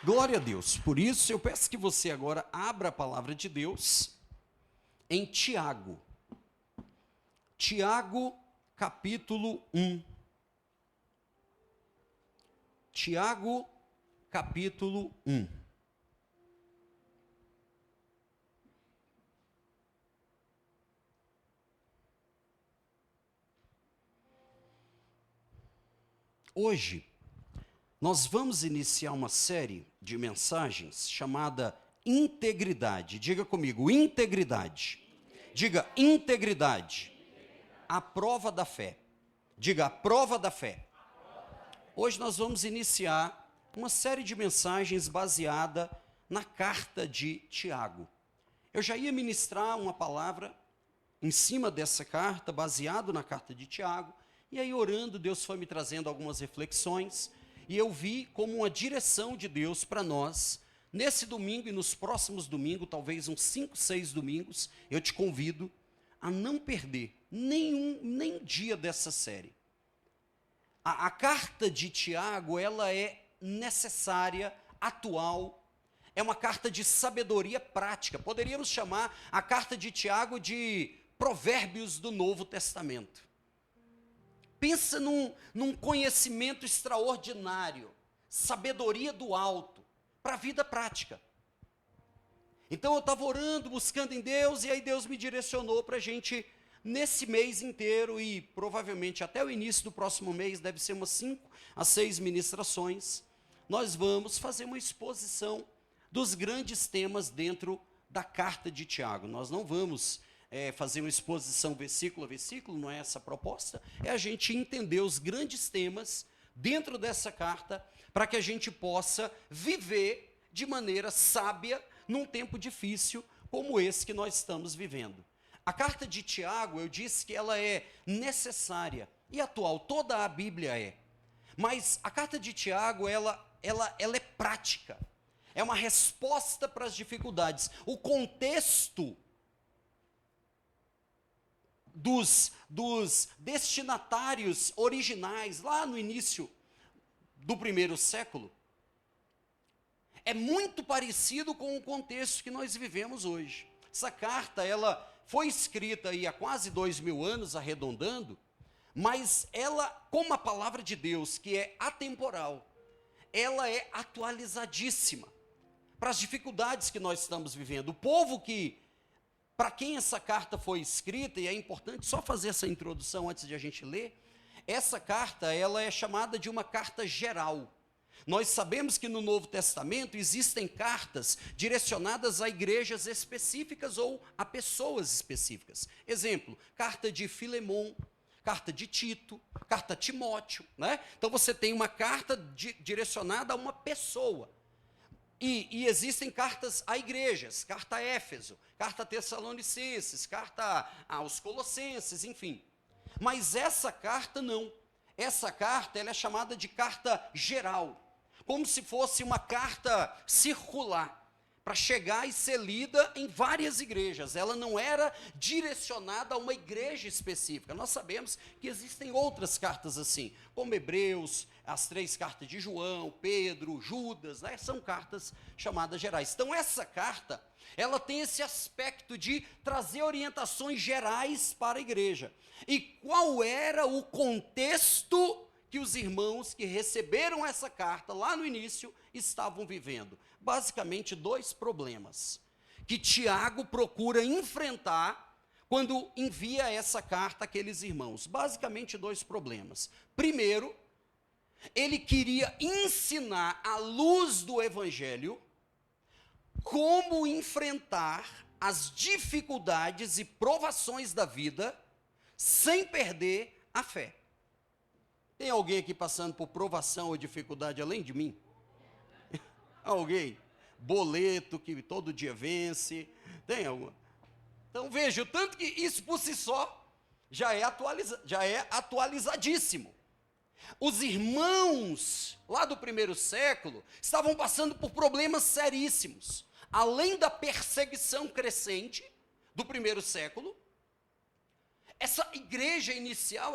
Glória a Deus. Por isso, eu peço que você agora abra a palavra de Deus em Tiago. Tiago, capítulo 1. Tiago, capítulo 1. Hoje, nós vamos iniciar uma série de mensagens chamada Integridade. Diga comigo, integridade. Diga, integridade. A prova da fé. Diga, a prova da fé. Hoje nós vamos iniciar uma série de mensagens baseada na carta de Tiago. Eu já ia ministrar uma palavra em cima dessa carta, baseado na carta de Tiago, e aí orando, Deus foi me trazendo algumas reflexões, e eu vi como uma direção de Deus para nós, nesse domingo e nos próximos domingos, talvez uns 5, 6 domingos, eu te convido a não perder nem dia dessa série. A carta de Tiago, ela é necessária, atual, é uma carta de sabedoria prática. Poderíamos chamar a carta de Tiago de Provérbios do Novo Testamento. Pensa num conhecimento extraordinário, sabedoria do alto, para a vida prática. Então eu estava orando, buscando em Deus, e aí Deus me direcionou para a gente, nesse mês inteiro, e provavelmente até o início do próximo mês, deve ser umas 5 a 6 ministrações, nós vamos fazer uma exposição dos grandes temas dentro da carta de Tiago. Nós não vamos fazer uma exposição versículo a versículo, não é essa a proposta, é a gente entender os grandes temas dentro dessa carta, para que a gente possa viver de maneira sábia num tempo difícil como esse que nós estamos vivendo. A carta de Tiago, eu disse que ela é necessária e atual, toda a Bíblia é. Mas a carta de Tiago, ela é prática, é uma resposta para as dificuldades. O contexto dos destinatários originais, lá no início do primeiro século, é muito parecido com o contexto que nós vivemos hoje. Essa carta, ela foi escrita aí há quase 2000 anos, arredondando, mas ela, como a palavra de Deus, que é atemporal, ela é atualizadíssima para as dificuldades que nós estamos vivendo. O povo para quem essa carta foi escrita, e é importante só fazer essa introdução antes de a gente ler, essa carta, ela é chamada de uma carta geral. Nós sabemos que no Novo Testamento existem cartas direcionadas a igrejas específicas ou a pessoas específicas. Exemplo, carta de Filemon, carta de Tito, carta a Timóteo, né? Então você tem uma carta direcionada a uma pessoa. E existem cartas a igrejas, carta a Éfeso, carta a Tessalonicenses, carta aos Colossenses, enfim. Mas essa carta não. Essa carta, ela é chamada de carta geral, como se fosse uma carta circular, para chegar e ser lida em várias igrejas. Ela não era direcionada a uma igreja específica. Nós sabemos que existem outras cartas assim, como Hebreus, as 3 cartas de João, Pedro, Judas, né? São cartas chamadas gerais. Então essa carta, ela tem esse aspecto de trazer orientações gerais para a igreja. E qual era o contexto que os irmãos que receberam essa carta lá no início estavam vivendo? Basicamente 2 problemas que Tiago procura enfrentar quando envia essa carta àqueles irmãos. Basicamente 2 problemas. Primeiro, ele queria ensinar à luz do evangelho como enfrentar as dificuldades e provações da vida sem perder a fé. Tem alguém aqui passando por provação ou dificuldade além de mim? Alguém? Boleto que todo dia vence? Tem alguma? Então veja, o tanto que isso por si só já é atualizadíssimo. Os irmãos lá do primeiro século estavam passando por problemas seríssimos. Além da perseguição crescente do primeiro século, essa igreja inicial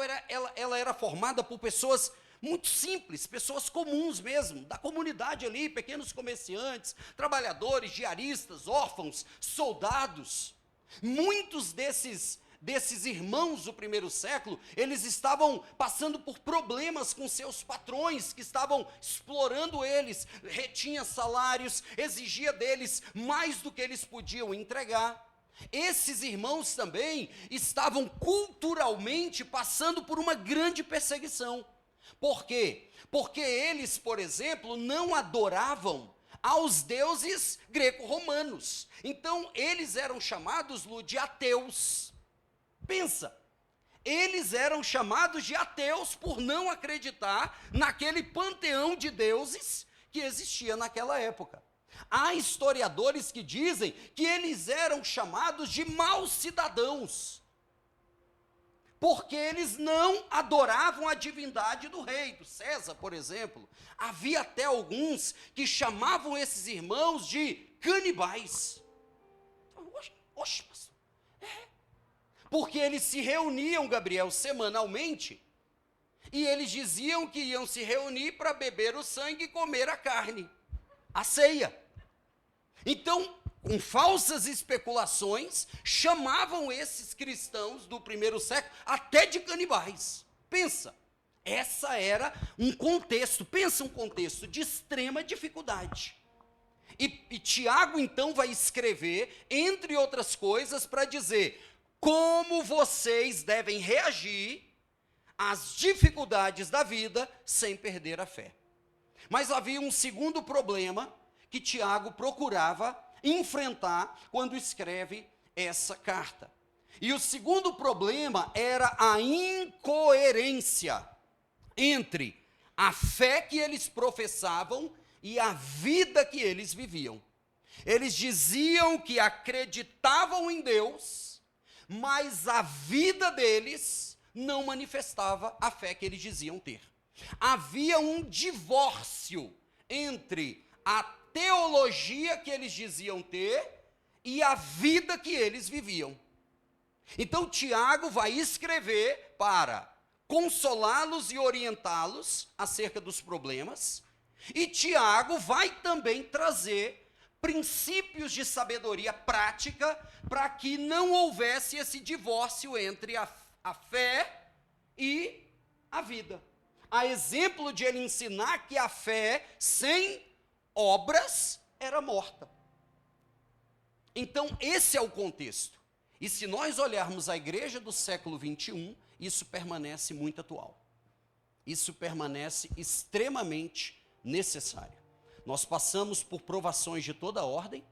ela era formada por pessoas muito simples, pessoas comuns mesmo, da comunidade ali, pequenos comerciantes, trabalhadores, diaristas, órfãos, soldados. Muitos desses irmãos do primeiro século, eles estavam passando por problemas com seus patrões, que estavam explorando eles, retinha salários, exigia deles mais do que eles podiam entregar. Esses irmãos também estavam culturalmente passando por uma grande perseguição. Por quê? Porque eles, por exemplo, não adoravam aos deuses greco-romanos. Então, eles eram chamados, Lu, de ateus. Pensa, eles eram chamados de ateus por não acreditar naquele panteão de deuses que existia naquela época. Há historiadores que dizem que eles eram chamados de maus cidadãos, porque eles não adoravam a divindade do rei, do César, por exemplo. Havia até alguns que chamavam esses irmãos de canibais. Oxe, pastor. Porque eles se reuniam, Gabriel, semanalmente, e eles diziam que iam se reunir para beber o sangue e comer a carne, a ceia. Então, com falsas especulações, chamavam esses cristãos do primeiro século até de canibais. Pensa, essa era um contexto, pensa um contexto de extrema dificuldade. E Tiago, então, vai escrever, entre outras coisas, para dizer como vocês devem reagir às dificuldades da vida sem perder a fé. Mas havia um segundo problema que Tiago procurava enfrentar quando escreve essa carta. E o segundo problema era a incoerência entre a fé que eles professavam e a vida que eles viviam. Eles diziam que acreditavam em Deus, mas a vida deles não manifestava a fé que eles diziam ter. Havia um divórcio entre a teologia que eles diziam ter e a vida que eles viviam. Então Tiago vai escrever para consolá-los e orientá-los acerca dos problemas, e Tiago vai também trazer princípios de sabedoria prática para que não houvesse esse divórcio entre a fé e a vida. A exemplo de ele ensinar que a fé sem obras era morta. Então, esse é o contexto. E se nós olharmos a igreja do século 21, isso permanece muito atual. Isso permanece extremamente necessário. Nós passamos por provações de toda ordem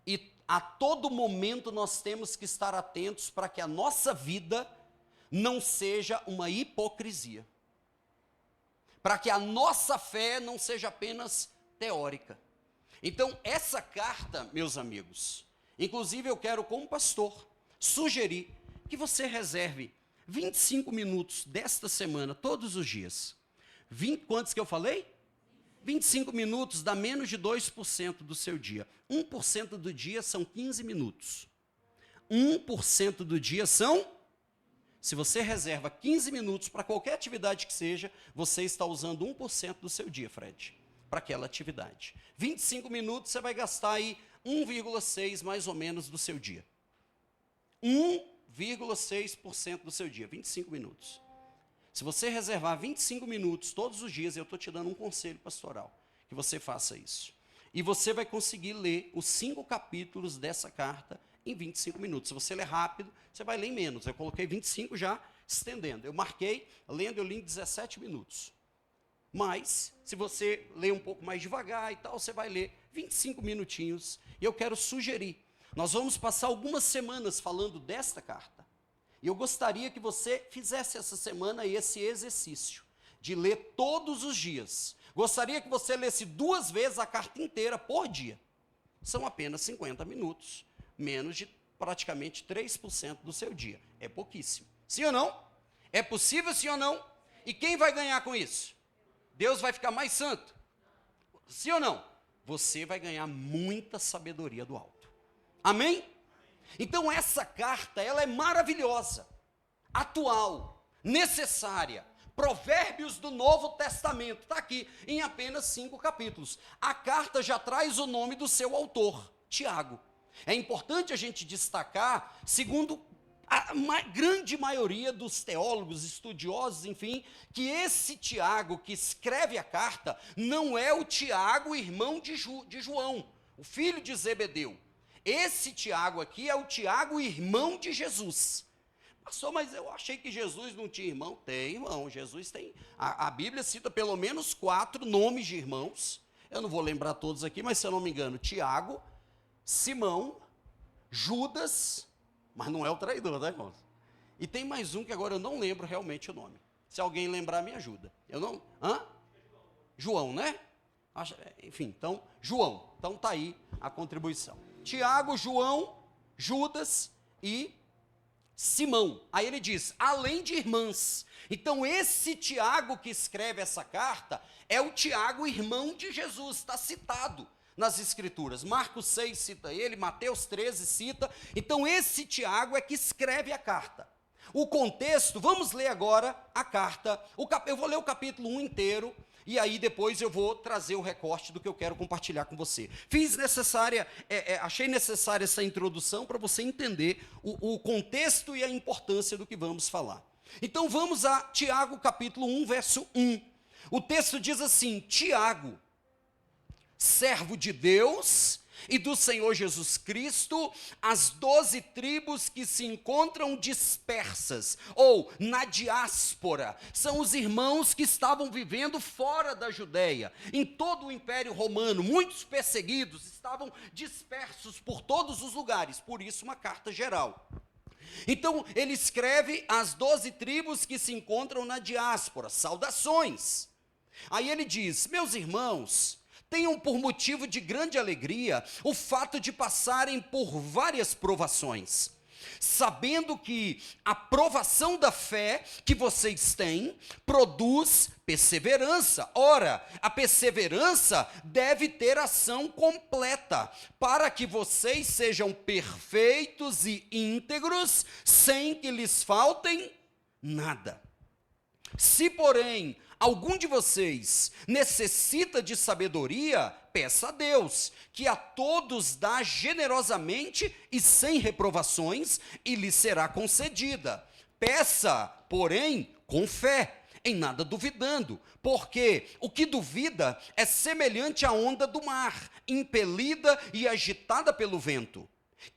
e a todo momento nós temos que estar atentos para que a nossa vida não seja uma hipocrisia. Para que a nossa fé não seja apenas teórica. Então, essa carta, meus amigos, inclusive eu quero, como pastor, sugerir que você reserve 25 minutos desta semana, todos os dias. Quantos que eu falei? 25 minutos dá menos de 2% do seu dia. 1% do dia são 15 minutos. 1% do dia são... Se você reserva 15 minutos para qualquer atividade que seja, você está usando 1% do seu dia, Fred, para aquela atividade. 25 minutos você vai gastar aí 1,6 mais ou menos do seu dia. 1,6% do seu dia, 25 minutos. Se você reservar 25 minutos todos os dias, eu estou te dando um conselho pastoral, que você faça isso. E você vai conseguir ler os 5 capítulos dessa carta em 25 minutos. Se você ler rápido, você vai ler em menos. Eu coloquei 25 já estendendo. Eu marquei, lendo, eu li em 17 minutos. Mas, se você ler um pouco mais devagar e tal, você vai ler 25 minutinhos. E eu quero sugerir, nós vamos passar algumas semanas falando desta carta. E eu gostaria que você fizesse essa semana esse exercício, de ler todos os dias. Gostaria que você lesse 2 vezes a carta inteira por dia. São apenas 50 minutos. Menos de praticamente 3% do seu dia. É pouquíssimo. Sim ou não? É possível, sim ou não? E quem vai ganhar com isso? Deus vai ficar mais santo? Sim ou não? Você vai ganhar muita sabedoria do alto. Amém? Então essa carta, ela é maravilhosa, atual, necessária, Provérbios do Novo Testamento, está aqui, em apenas 5 capítulos. A carta já traz o nome do seu autor, Tiago. É importante a gente destacar, segundo a grande maioria dos teólogos, estudiosos, enfim, que esse Tiago que escreve a carta não é o Tiago, irmão de João, o filho de Zebedeu. Esse Tiago aqui é o Tiago, irmão de Jesus. Pastor, mas eu achei que Jesus não tinha irmão. Tem irmão, Jesus tem. A Bíblia cita pelo menos 4 nomes de irmãos. Eu não vou lembrar todos aqui, mas se eu não me engano, Tiago, Simão, Judas, mas não é o traidor, né, irmãos? E tem mais um que agora eu não lembro realmente o nome. Se alguém lembrar, me ajuda. Eu não... João, né? Enfim, então, João. Então tá aí a contribuição. Tiago, João, Judas e Simão. Aí ele diz, além de irmãs. Então esse Tiago que escreve essa carta é o Tiago, irmão de Jesus, está citado nas Escrituras. Marcos 6 cita ele, Mateus 13 cita. Então esse Tiago é que escreve a carta. O contexto, vamos ler agora a carta. Eu vou ler o capítulo 1 inteiro, e aí depois eu vou trazer o recorte do que eu quero compartilhar com você. Achei necessária essa introdução para você entender o contexto e a importância do que vamos falar. Então vamos a Tiago capítulo 1, verso 1. O texto diz assim, Tiago, servo de Deus e do Senhor Jesus Cristo, as 12 tribos que se encontram dispersas, ou na diáspora, são os irmãos que estavam vivendo fora da Judéia, em todo o Império Romano, muitos perseguidos, estavam dispersos por todos os lugares, por isso uma carta geral. Então, ele escreve as 12 tribos que se encontram na diáspora, saudações. Aí ele diz, meus irmãos, tenham por motivo de grande alegria o fato de passarem por várias provações, sabendo que a provação da fé que vocês têm produz perseverança. Ora, a perseverança deve ter ação completa, para que vocês sejam perfeitos e íntegros, sem que lhes faltem nada. Se, porém, algum de vocês necessita de sabedoria, peça a Deus, que a todos dá generosamente e sem reprovações, e lhe será concedida. Peça, porém, com fé, em nada duvidando, porque o que duvida é semelhante à onda do mar, impelida e agitada pelo vento.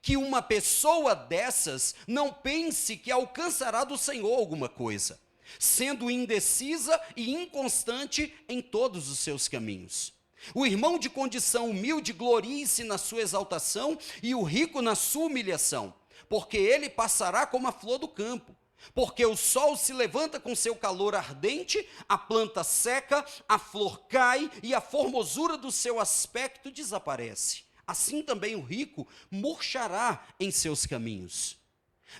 Que uma pessoa dessas não pense que alcançará do Senhor alguma coisa, sendo indecisa e inconstante em todos os seus caminhos. O irmão de condição humilde glorie-se na sua exaltação e o rico na sua humilhação, porque ele passará como a flor do campo. Porque o sol se levanta com seu calor ardente, a planta seca, a flor cai e a formosura do seu aspecto desaparece. Assim também o rico murchará em seus caminhos.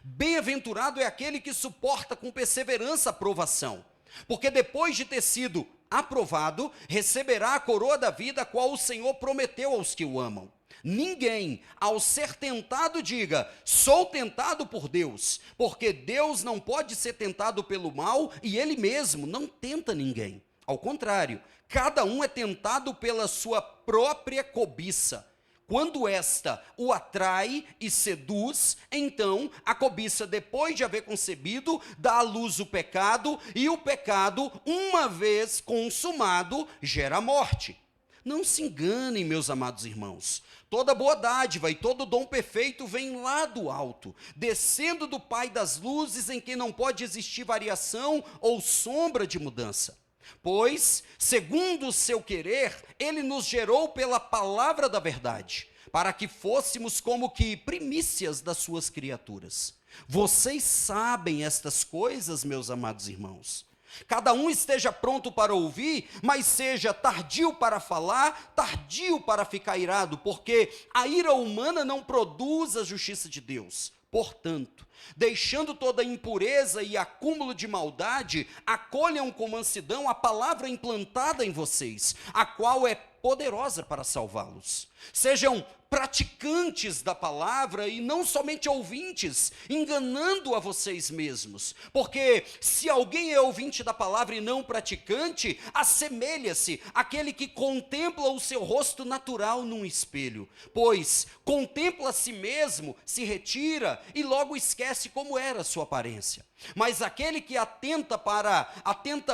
Bem-aventurado é aquele que suporta com perseverança a provação, porque depois de ter sido aprovado, receberá a coroa da vida, a qual o Senhor prometeu aos que o amam. Ninguém, ao ser tentado, diga, sou tentado por Deus, porque Deus não pode ser tentado pelo mal e Ele mesmo não tenta ninguém. Ao contrário, cada um é tentado pela sua própria cobiça. Quando esta o atrai e seduz, então a cobiça, depois de haver concebido, dá à luz o pecado, e o pecado, uma vez consumado, gera morte. Não se enganem, meus amados irmãos. Toda boa dádiva e todo dom perfeito vem lá do alto, descendo do Pai das luzes, em quem não pode existir variação ou sombra de mudança. Pois, segundo o seu querer, ele nos gerou pela palavra da verdade, para que fôssemos como que primícias das suas criaturas. Vocês sabem estas coisas, meus amados irmãos. Cada um esteja pronto para ouvir, mas seja tardio para falar, tardio para ficar irado, porque a ira humana não produz a justiça de Deus. Portanto, deixando toda impureza e acúmulo de maldade, acolham com mansidão a palavra implantada em vocês, a qual é poderosa para salvá-los. Sejam praticantes da palavra e não somente ouvintes, enganando a vocês mesmos. Porque se alguém é ouvinte da palavra e não praticante, assemelha-se àquele que contempla o seu rosto natural num espelho, pois contempla a si mesmo, se retira e logo esquece como era a sua aparência. Mas aquele que atenta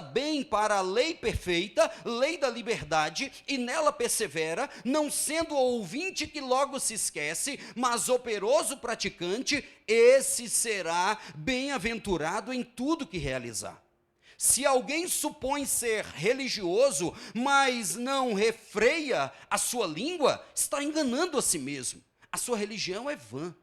bem para a lei perfeita, lei da liberdade, e nela persevera, não sendo ouvinte que logo se esquece, mas operoso praticante, esse será bem-aventurado em tudo que realizar. Se alguém supõe ser religioso, mas não refreia a sua língua, está enganando a si mesmo. A sua religião é vã.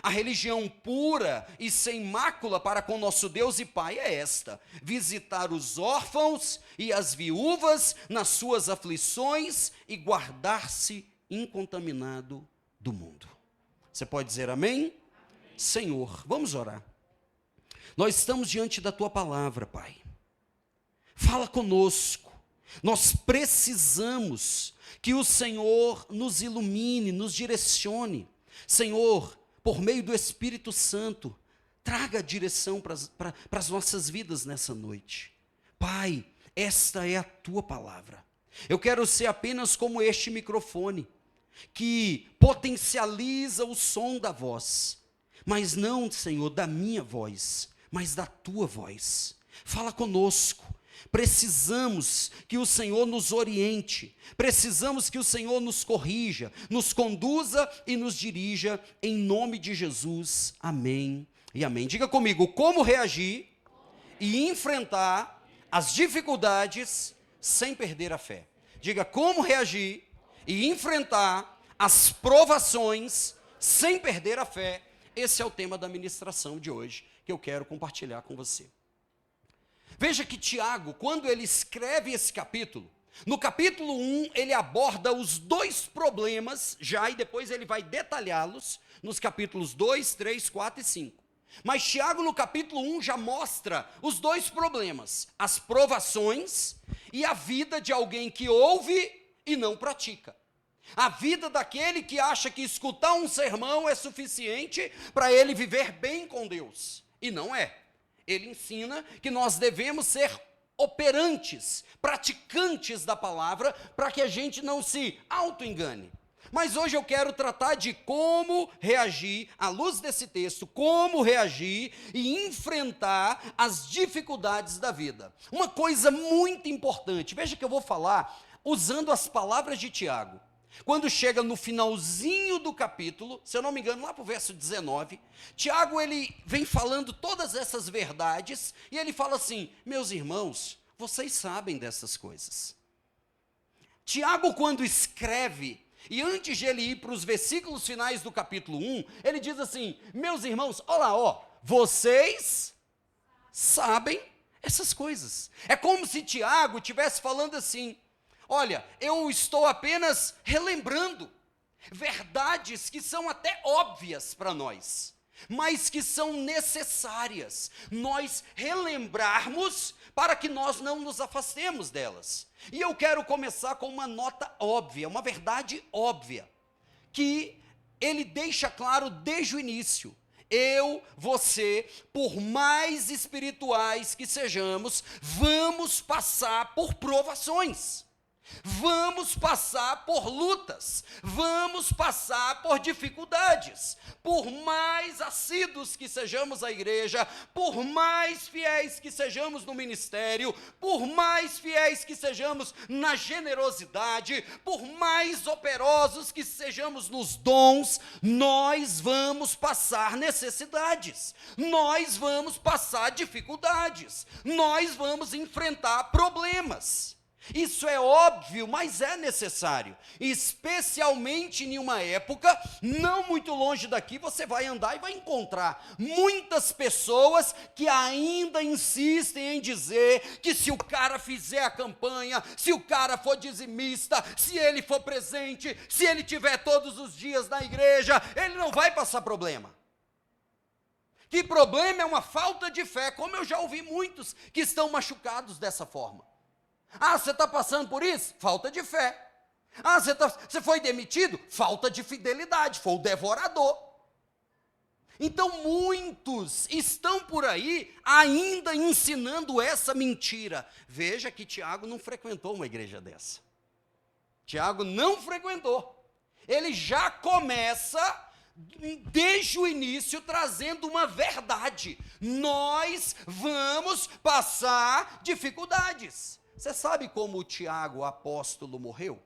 A religião pura e sem mácula para com nosso Deus e Pai é esta: visitar os órfãos e as viúvas nas suas aflições e guardar-se incontaminado do mundo. Você pode dizer amém? Amém? Senhor, vamos orar. Nós estamos diante da Tua palavra, Pai. Fala conosco. Nós precisamos que o Senhor nos ilumine, nos direcione. Senhor, por meio do Espírito Santo, traga a direção para as nossas vidas nessa noite. Pai, esta é a Tua palavra. Eu quero ser apenas como este microfone, que potencializa o som da voz, mas não, Senhor, da minha voz, mas da Tua voz. Fala conosco. Precisamos que o Senhor nos oriente, precisamos que o Senhor nos corrija, nos conduza e nos dirija, em nome de Jesus, amém e amém. Diga comigo, como reagir e enfrentar as dificuldades sem perder a fé. Diga, como reagir e enfrentar as provações sem perder a fé. Esse é o tema da ministração de hoje, que eu quero compartilhar com você. Veja que Tiago, quando ele escreve esse capítulo, no capítulo 1, ele aborda os dois problemas, já, e depois ele vai detalhá-los, nos capítulos 2, 3, 4 e 5. Mas Tiago, no capítulo 1, já mostra os dois problemas, as provações e a vida de alguém que ouve e não pratica. A vida daquele que acha que escutar um sermão é suficiente para ele viver bem com Deus, e não é. Ele ensina que nós devemos ser operantes, praticantes da palavra, para que a gente não se auto-engane. Mas hoje eu quero tratar de como reagir, à luz desse texto, como reagir e enfrentar as dificuldades da vida. Uma coisa muito importante, veja que eu vou falar usando as palavras de Tiago. Quando chega no finalzinho do capítulo, se eu não me engano, lá para o verso 19, Tiago, ele vem falando todas essas verdades, e ele fala assim, meus irmãos, vocês sabem dessas coisas. Tiago, quando escreve, e antes de ele ir para os versículos finais do capítulo 1, ele diz assim, meus irmãos, olha lá, vocês sabem essas coisas. É como se Tiago estivesse falando assim, olha, eu estou apenas relembrando verdades que são até óbvias para nós, mas que são necessárias nós relembrarmos para que nós não nos afastemos delas. E eu quero começar com uma nota óbvia, uma verdade óbvia, que ele deixa claro desde o início. Eu, você, por mais espirituais que sejamos, vamos passar por provações. Vamos passar por lutas, vamos passar por dificuldades. Por mais assíduos que sejamos à igreja, por mais fiéis que sejamos no ministério, por mais fiéis que sejamos na generosidade, por mais operosos que sejamos nos dons, nós vamos passar necessidades, nós vamos passar dificuldades, nós vamos enfrentar problemas. Isso é óbvio, mas é necessário, especialmente em uma época, não muito longe daqui, você vai andar e vai encontrar muitas pessoas que ainda insistem em dizer que se o cara fizer a campanha, se o cara for dizimista, se ele for presente, se ele tiver todos os dias na igreja, ele não vai passar problema. Que problema é uma falta de fé, como eu já ouvi muitos que estão machucados dessa forma. Ah, você está passando por isso? Falta de fé. Ah, você foi demitido? Falta de fidelidade, foi o devorador. Então muitos estão por aí ainda ensinando essa mentira. Veja que Tiago não frequentou uma igreja dessa. Tiago não frequentou. Ele já começa desde o início trazendo uma verdade. Nós vamos passar dificuldades. Você sabe como o Tiago, o apóstolo, morreu?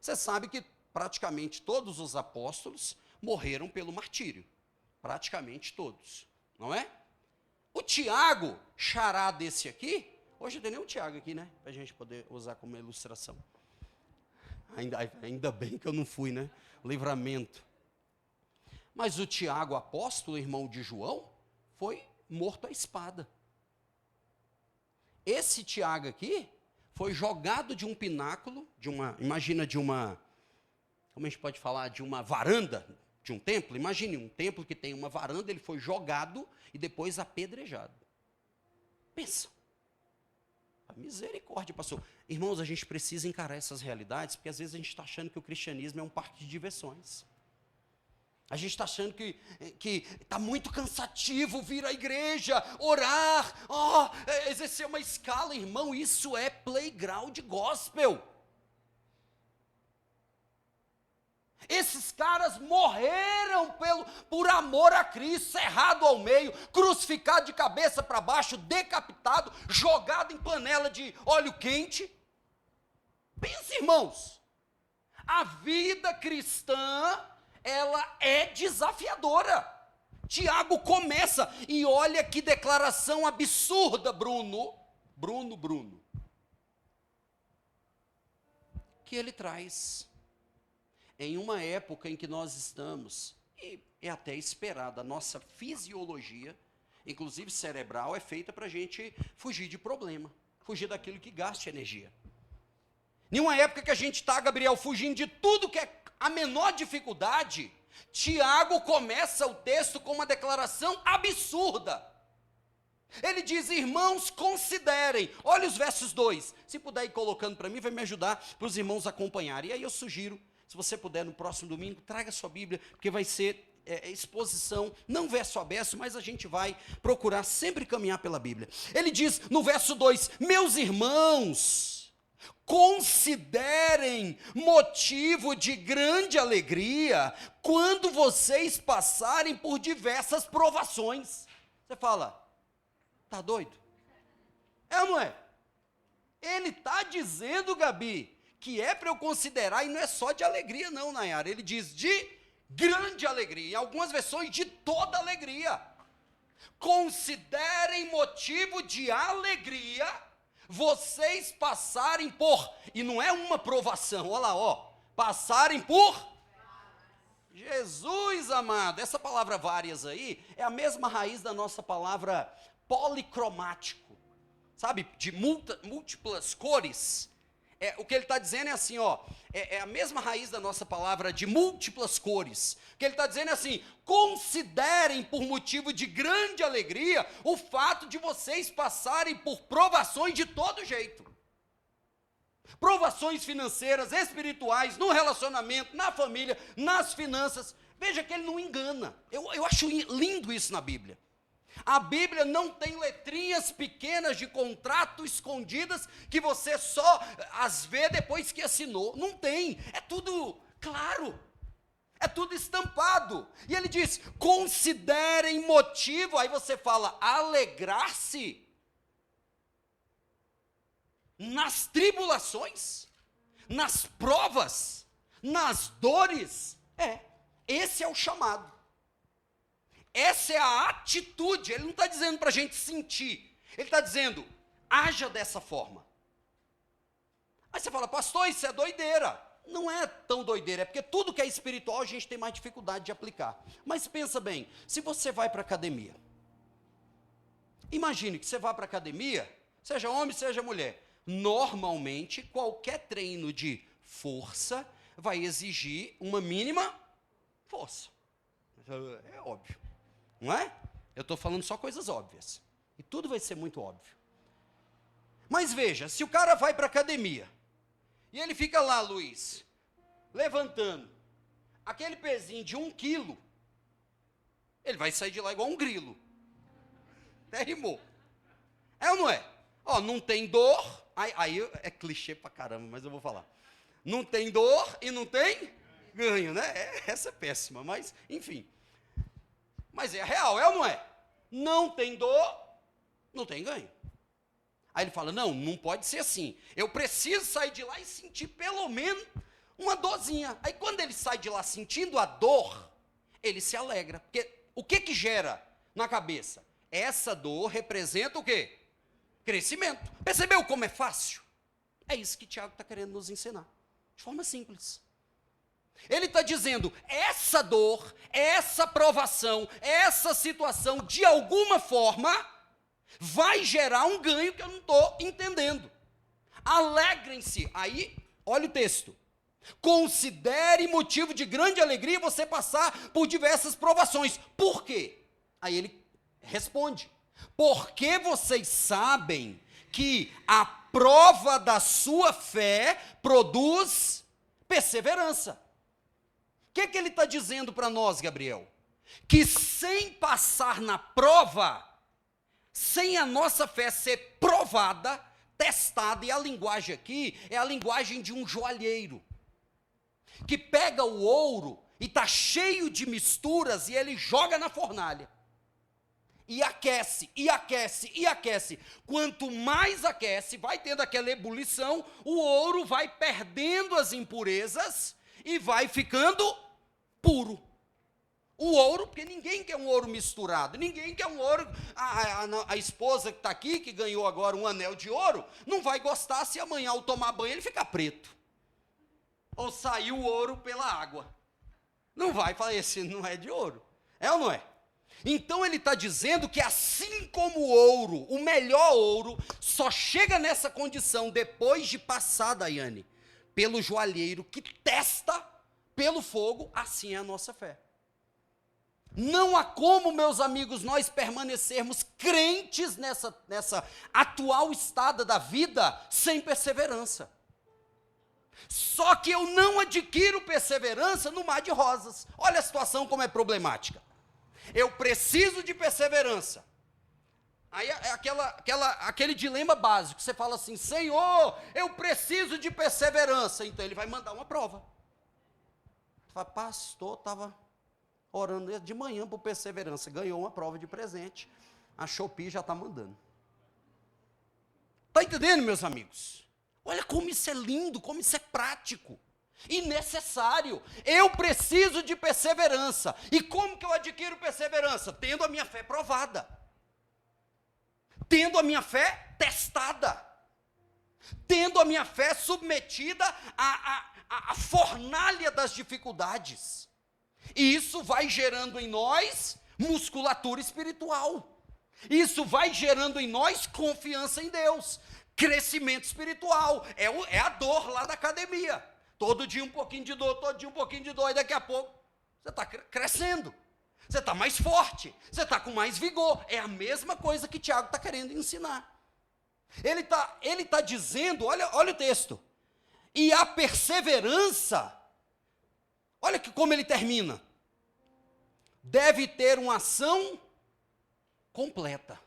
Você sabe que praticamente todos os apóstolos morreram pelo martírio. Praticamente todos, não é? O Tiago, xará desse aqui, hoje não tem nem um Tiago aqui, né? Para a gente poder usar como ilustração. Ainda bem que eu não fui, né? Livramento. Mas o Tiago, apóstolo, irmão de João, foi morto à espada. Esse Tiago aqui foi jogado de um pináculo, imagina de uma, como a gente pode falar, de uma varanda de um templo. Imagine um templo que tem uma varanda, ele foi jogado e depois apedrejado. Pensa. A misericórdia, pastor. Irmãos, a gente precisa encarar essas realidades, porque às vezes a gente está achando que o cristianismo é um parque de diversões. A gente está achando que está muito cansativo vir à igreja, orar, exercer uma escala. Irmão, isso é playground gospel. Esses caras morreram por amor a Cristo, cerrado ao meio, crucificado de cabeça para baixo, decapitado, jogado em panela de óleo quente. Pensa, irmãos, a vida cristã, ela é desafiadora. Tiago começa, e olha que declaração absurda, Bruno, que ele traz. Em uma época em que nós estamos, e é até esperada, a nossa fisiologia, inclusive cerebral, é feita para a gente fugir de problema, fugir daquilo que gaste energia. Em uma época que a gente está, Gabriel, fugindo de tudo que é a menor dificuldade, Tiago começa o texto com uma declaração absurda. Ele diz, irmãos, considerem. Olha os versos 2. Se puder ir colocando para mim, vai me ajudar para os irmãos acompanharem. E aí eu sugiro, se você puder, no próximo domingo, traga sua Bíblia, porque vai ser exposição, não verso a verso, mas a gente vai procurar sempre caminhar pela Bíblia. Ele diz no verso 2, meus irmãos, considerem motivo de grande alegria quando vocês passarem por diversas provações. Você fala, tá doido? É ou não é? Ele está dizendo, Gabi, que é para eu considerar, e não é só de alegria não, Nayara, ele diz de grande alegria, em algumas versões de toda alegria. Considerem motivo de alegria vocês passarem por, e não é uma provação, olha lá, passarem por Jesus amado. Essa palavra várias aí, é a mesma raiz da nossa palavra policromático, sabe, de múltiplas cores. O que ele está dizendo é assim, é a mesma raiz da nossa palavra de múltiplas cores. O que ele está dizendo é assim, considerem por motivo de grande alegria o fato de vocês passarem por provações de todo jeito. Provações financeiras, espirituais, no relacionamento, na família, nas finanças. Veja que ele não engana. Eu acho lindo isso na Bíblia. A Bíblia não tem letrinhas pequenas de contrato escondidas que você só as vê depois que assinou. Não tem. É tudo claro. É tudo estampado. E ele diz, considerem motivo. Aí você fala, alegrar-se nas tribulações, nas provas, nas dores. Esse é o chamado. Essa é a atitude. Ele não está dizendo para a gente sentir. Ele está dizendo, haja dessa forma. Aí você fala, pastor, isso é doideira. Não é tão doideira, é porque tudo que é espiritual a gente tem mais dificuldade de aplicar. Mas pensa bem, se você vai para a academia, imagine que você vai para a academia, seja homem, seja mulher, normalmente qualquer treino de força vai exigir uma mínima força. É óbvio. Não é? Eu estou falando só coisas óbvias. E tudo vai ser muito óbvio. Mas veja, se o cara vai para a academia, E ele fica lá, Luiz, levantando aquele pezinho de 1 quilo, ele vai sair de lá igual um grilo. Até rimou. É ou não é? Ó, não tem dor, aí é clichê pra caramba, mas eu vou falar. Não tem dor e não tem ganho, né? Essa é péssima, mas enfim. Mas é real, é ou não é? Não tem dor, não tem ganho. Aí ele fala, não pode ser assim. Eu preciso sair de lá e sentir pelo menos uma dorzinha. Aí quando ele sai de lá sentindo a dor, ele se alegra. Porque o que gera na cabeça? Essa dor representa o quê? Crescimento. Percebeu como é fácil? É isso que Tiago está querendo nos ensinar. De forma simples. Ele está dizendo, essa dor, essa provação, essa situação, de alguma forma, vai gerar um ganho que eu não estou entendendo. Alegrem-se. Aí, olha o texto. Considere motivo de grande alegria você passar por diversas provações. Por quê? Aí ele responde. Porque vocês sabem que a prova da sua fé produz perseverança. O que ele está dizendo para nós, Gabriel? Que sem passar na prova, sem a nossa fé ser provada, testada, e a linguagem aqui é a linguagem de um joalheiro, que pega o ouro e está cheio de misturas e ele joga na fornalha. E aquece, e aquece, e aquece. Quanto mais aquece, vai tendo aquela ebulição, o ouro vai perdendo as impurezas e vai ficando puro. O ouro, porque ninguém quer um ouro misturado, ninguém quer um ouro. A esposa que está aqui, que ganhou agora um anel de ouro, não vai gostar se amanhã ao tomar banho ele ficar preto. Ou sair o ouro pela água. Não vai falar, esse não é de ouro. É ou não é? Então ele está dizendo que assim como o ouro, o melhor ouro, só chega nessa condição depois de passar, Daiane, pelo joalheiro que testa pelo fogo, assim é a nossa fé. Não há como, meus amigos, nós permanecermos crentes nessa atual estada da vida sem perseverança. Só que eu não adquiro perseverança no mar de rosas. Olha a situação como é problemática. Eu preciso de perseverança. Aí é aquele dilema básico. Você fala assim, Senhor, eu preciso de perseverança. Então ele vai mandar uma prova. Fala, pastor, estava orando de manhã por perseverança. Ganhou uma prova de presente. A Shopee já está mandando. Está entendendo, meus amigos? Olha como isso é lindo, como isso é prático. E necessário. Eu preciso de perseverança. E como que eu adquiro perseverança? Tendo a minha fé provada. Tendo a minha fé testada. Tendo a minha fé submetida à fornalha das dificuldades. E isso vai gerando em nós musculatura espiritual. Isso vai gerando em nós confiança em Deus. Crescimento espiritual. É a dor lá da academia. Todo dia um pouquinho de dor, todo dia um pouquinho de dor, e daqui a pouco você está crescendo, você está mais forte, você está com mais vigor. É a mesma coisa que Tiago está querendo ensinar. Ele tá dizendo, olha o texto, e a perseverança, olha como ele termina, deve ter uma ação completa,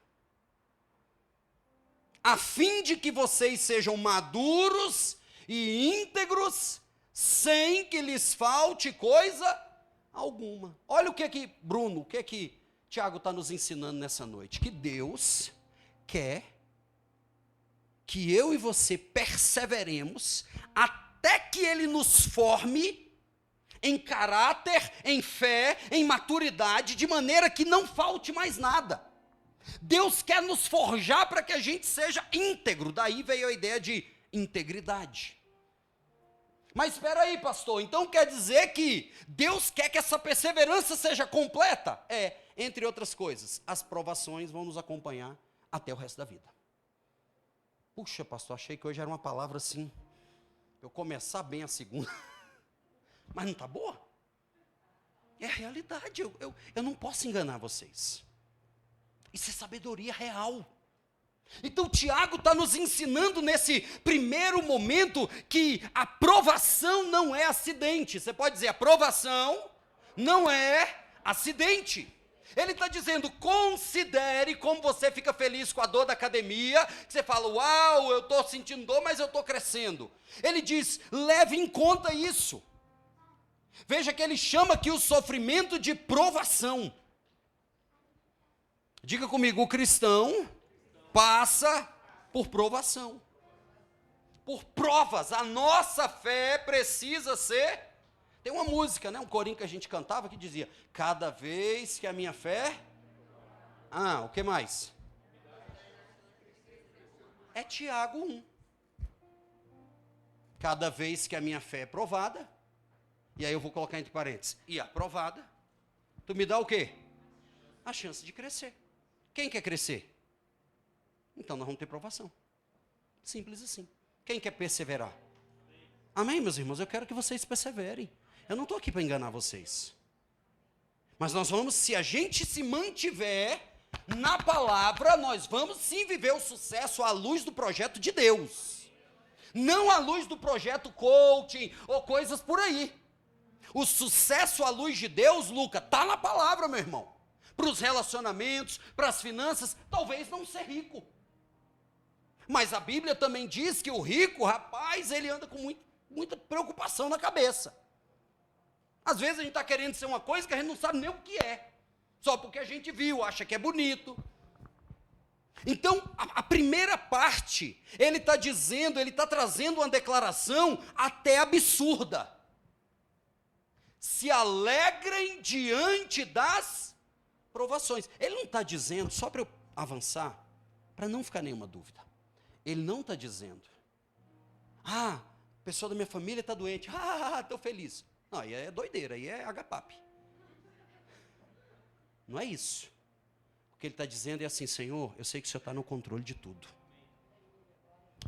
a fim de que vocês sejam maduros e íntegros, sem que lhes falte coisa alguma. Olha Bruno, o que Tiago está nos ensinando nessa noite? Que Deus quer que eu e você perseveremos até que Ele nos forme em caráter, em fé, em maturidade, de maneira que não falte mais nada. Deus quer nos forjar para que a gente seja íntegro. Daí veio a ideia de integridade. Mas espera aí, pastor, então quer dizer que Deus quer que essa perseverança seja completa? Entre outras coisas, as provações vão nos acompanhar até o resto da vida. Puxa, pastor, achei que hoje era uma palavra assim, eu começar bem a segunda, mas não está boa? É a realidade, eu não posso enganar vocês. Isso é sabedoria real. Então Tiago está nos ensinando nesse primeiro momento que a provação não é acidente. Você pode dizer, a provação não é acidente. Ele está dizendo, considere como você fica feliz com a dor da academia, que você fala, uau, eu estou sentindo dor, mas eu estou crescendo. Ele diz, leve em conta isso. Veja que ele chama aqui o sofrimento de provação. Diga comigo, o cristão passa por provação. Por provas, a nossa fé precisa ser... Tem uma música, né, um corinho que a gente cantava que dizia, cada vez que a minha fé... o que mais? É Tiago 1. Cada vez que a minha fé é provada, e aí eu vou colocar entre parênteses, e aprovada, tu me dá o quê? A chance de crescer. Quem quer crescer? Então nós vamos ter provação. Simples assim. Quem quer perseverar? Amém, meus irmãos? Eu quero que vocês perseverem. Eu não estou aqui para enganar vocês. Mas nós vamos, se a gente se mantiver na palavra, nós vamos sim viver o sucesso à luz do projeto de Deus. Não à luz do projeto coaching ou coisas por aí. O sucesso à luz de Deus, Luca, está na palavra, meu irmão. Para os relacionamentos, para as finanças, talvez não ser rico. Mas a Bíblia também diz que o rico, rapaz, ele anda com muita preocupação na cabeça. Às vezes a gente está querendo ser uma coisa que a gente não sabe nem o que é. Só porque a gente viu, acha que é bonito. Então, a primeira parte, ele está dizendo, ele está trazendo uma declaração até absurda. Se alegrem diante das provações. Ele não está dizendo, só para eu avançar, para não ficar nenhuma dúvida. Ele não está dizendo, a pessoa da minha família está doente, estou feliz. Não, aí é doideira, aí é agapap. Não é isso. O que ele está dizendo é assim, Senhor, eu sei que o Senhor está no controle de tudo.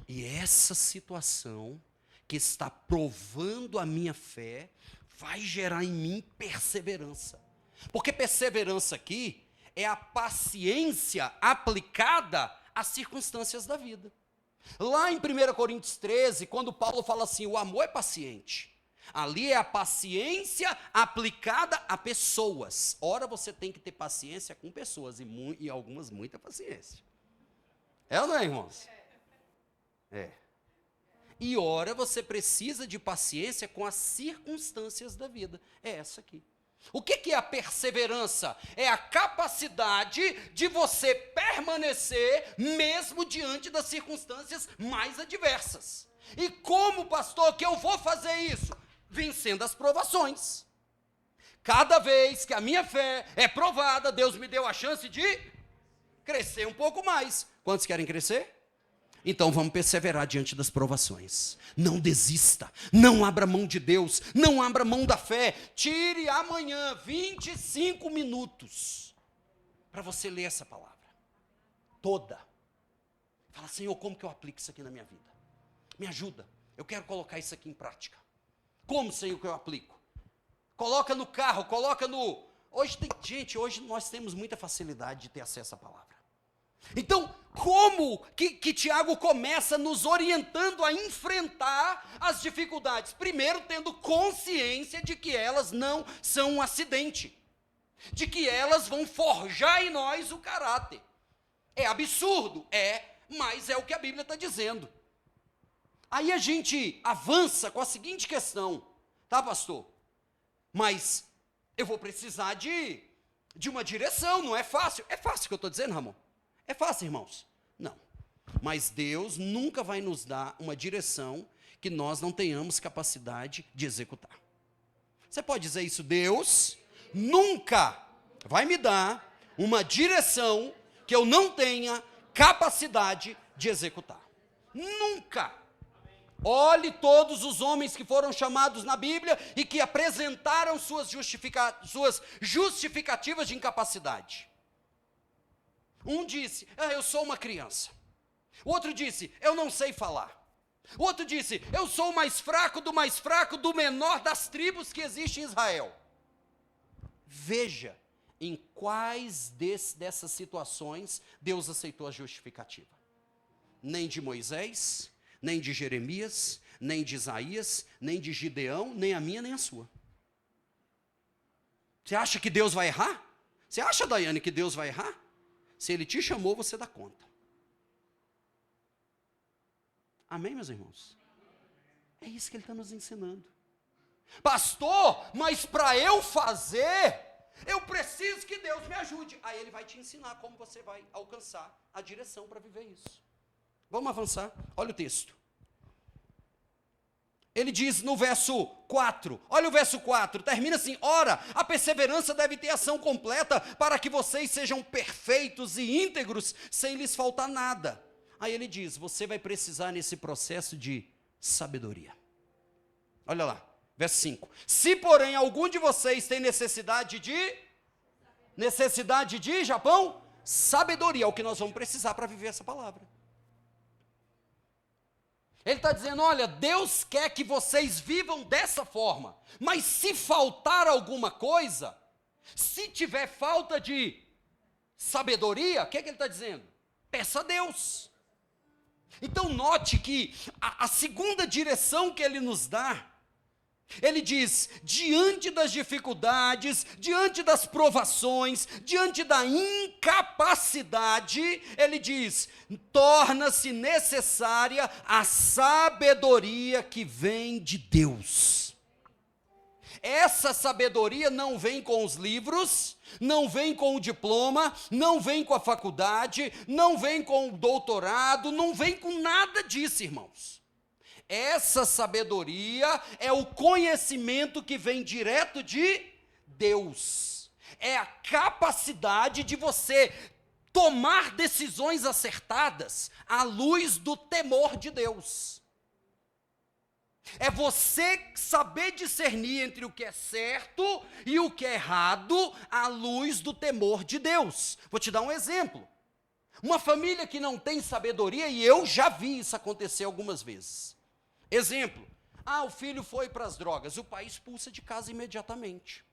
E essa situação que está provando a minha fé, vai gerar em mim perseverança. Porque perseverança aqui é a paciência aplicada às circunstâncias da vida. Lá em 1 Coríntios 13, quando Paulo fala assim, o amor é paciente. Ali é a paciência aplicada a pessoas. Ora, você tem que ter paciência com pessoas, e algumas muita paciência. É ou não é, irmãos? É. E ora, você precisa de paciência com as circunstâncias da vida. É essa aqui. O que é a perseverança? É a capacidade de você permanecer mesmo diante das circunstâncias mais adversas. E como, pastor, que eu vou fazer isso? Vencendo as provações. Cada vez que a minha fé é provada, Deus me deu a chance de crescer um pouco mais. Quantos querem crescer? Então vamos perseverar diante das provações. Não desista, não abra mão de Deus, não abra mão da fé. Tire amanhã 25 minutos para você ler essa palavra toda. Fala, Senhor, como que eu aplico isso aqui na minha vida? Me ajuda, eu quero colocar isso aqui em prática. Como, Senhor, que eu aplico? Coloca no carro, coloca no... Hoje nós temos muita facilidade de ter acesso à palavra. Então, como que Tiago começa nos orientando a enfrentar as dificuldades? Primeiro, tendo consciência de que elas não são um acidente, de que elas vão forjar em nós o caráter. É absurdo, mas é o que a Bíblia está dizendo. Aí a gente avança com a seguinte questão, tá, pastor? Mas eu vou precisar de uma direção, não é fácil? É fácil o que eu estou dizendo, Ramon? É fácil, irmãos? Não. Mas Deus nunca vai nos dar uma direção que nós não tenhamos capacidade de executar. Você pode dizer isso? Deus nunca vai me dar uma direção que eu não tenha capacidade de executar. Nunca. Olhe todos os homens que foram chamados na Bíblia e que apresentaram suas justificativas de incapacidade. Um disse, eu sou uma criança. O outro disse, eu não sei falar. O outro disse, eu sou o mais fraco, do menor das tribos que existe em Israel. Veja em quais dessas situações Deus aceitou a justificativa. nem de Moisés, nem de Jeremias, nem de Isaías, nem de Gideão, nem a minha, nem a sua. Você acha que Deus vai errar? Você acha, Daiane, que Deus vai errar? Se Ele te chamou, você dá conta. Amém, meus irmãos? É isso que Ele está nos ensinando. Pastor, mas para eu fazer, eu preciso que Deus me ajude. Aí Ele vai te ensinar como você vai alcançar a direção para viver isso. Vamos avançar? Olha o texto. Ele diz no verso 4, olha o verso 4, termina assim: ora, a perseverança deve ter ação completa para que vocês sejam perfeitos e íntegros, sem lhes faltar nada. Aí ele diz, você vai precisar nesse processo de sabedoria. Olha lá, verso 5. Se porém algum de vocês tem necessidade de, Japão, sabedoria, é o que nós vamos precisar para viver essa palavra. Ele está dizendo, olha, Deus quer que vocês vivam dessa forma, mas se faltar alguma coisa, se tiver falta de sabedoria, o que ele está dizendo? Peça a Deus. Então note que a segunda direção que ele nos dá, ele diz, diante das dificuldades, diante das provações, diante da incapacidade, ele diz, torna-se necessária a sabedoria que vem de Deus. Essa sabedoria não vem com os livros, não vem com o diploma, não vem com a faculdade, não vem com o doutorado, não vem com nada disso, irmãos. Essa sabedoria é o conhecimento que vem direto de Deus. É a capacidade de você tomar decisões acertadas à luz do temor de Deus. É você saber discernir entre o que é certo e o que é errado à luz do temor de Deus. Vou te dar um exemplo. Uma família que não tem sabedoria, e eu já vi isso acontecer algumas vezes. Exemplo, o filho foi para as drogas, o pai expulsa de casa imediatamente.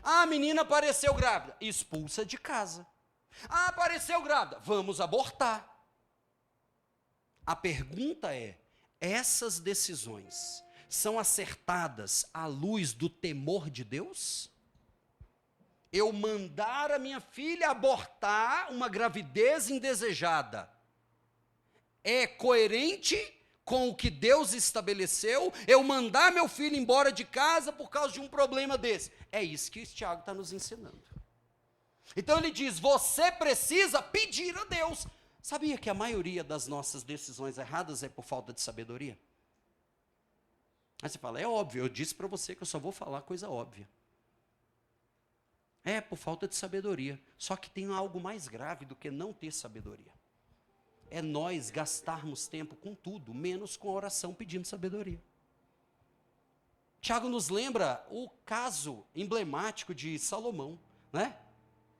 A menina apareceu grávida, expulsa de casa. Apareceu grávida, vamos abortar. A pergunta é, essas decisões são acertadas à luz do temor de Deus? Eu mandar a minha filha abortar uma gravidez indesejada é coerente com o que Deus estabeleceu? Eu mandar meu filho embora de casa por causa de um problema desse? É isso que o Tiago está nos ensinando. Então ele diz, você precisa pedir a Deus. Sabia que a maioria das nossas decisões erradas é por falta de sabedoria? Aí você fala, é óbvio, eu disse para você que eu só vou falar coisa óbvia. É por falta de sabedoria. Só que tem algo mais grave do que não ter sabedoria. É nós gastarmos tempo com tudo, menos com a oração pedindo sabedoria. Tiago nos lembra o caso emblemático de Salomão, né?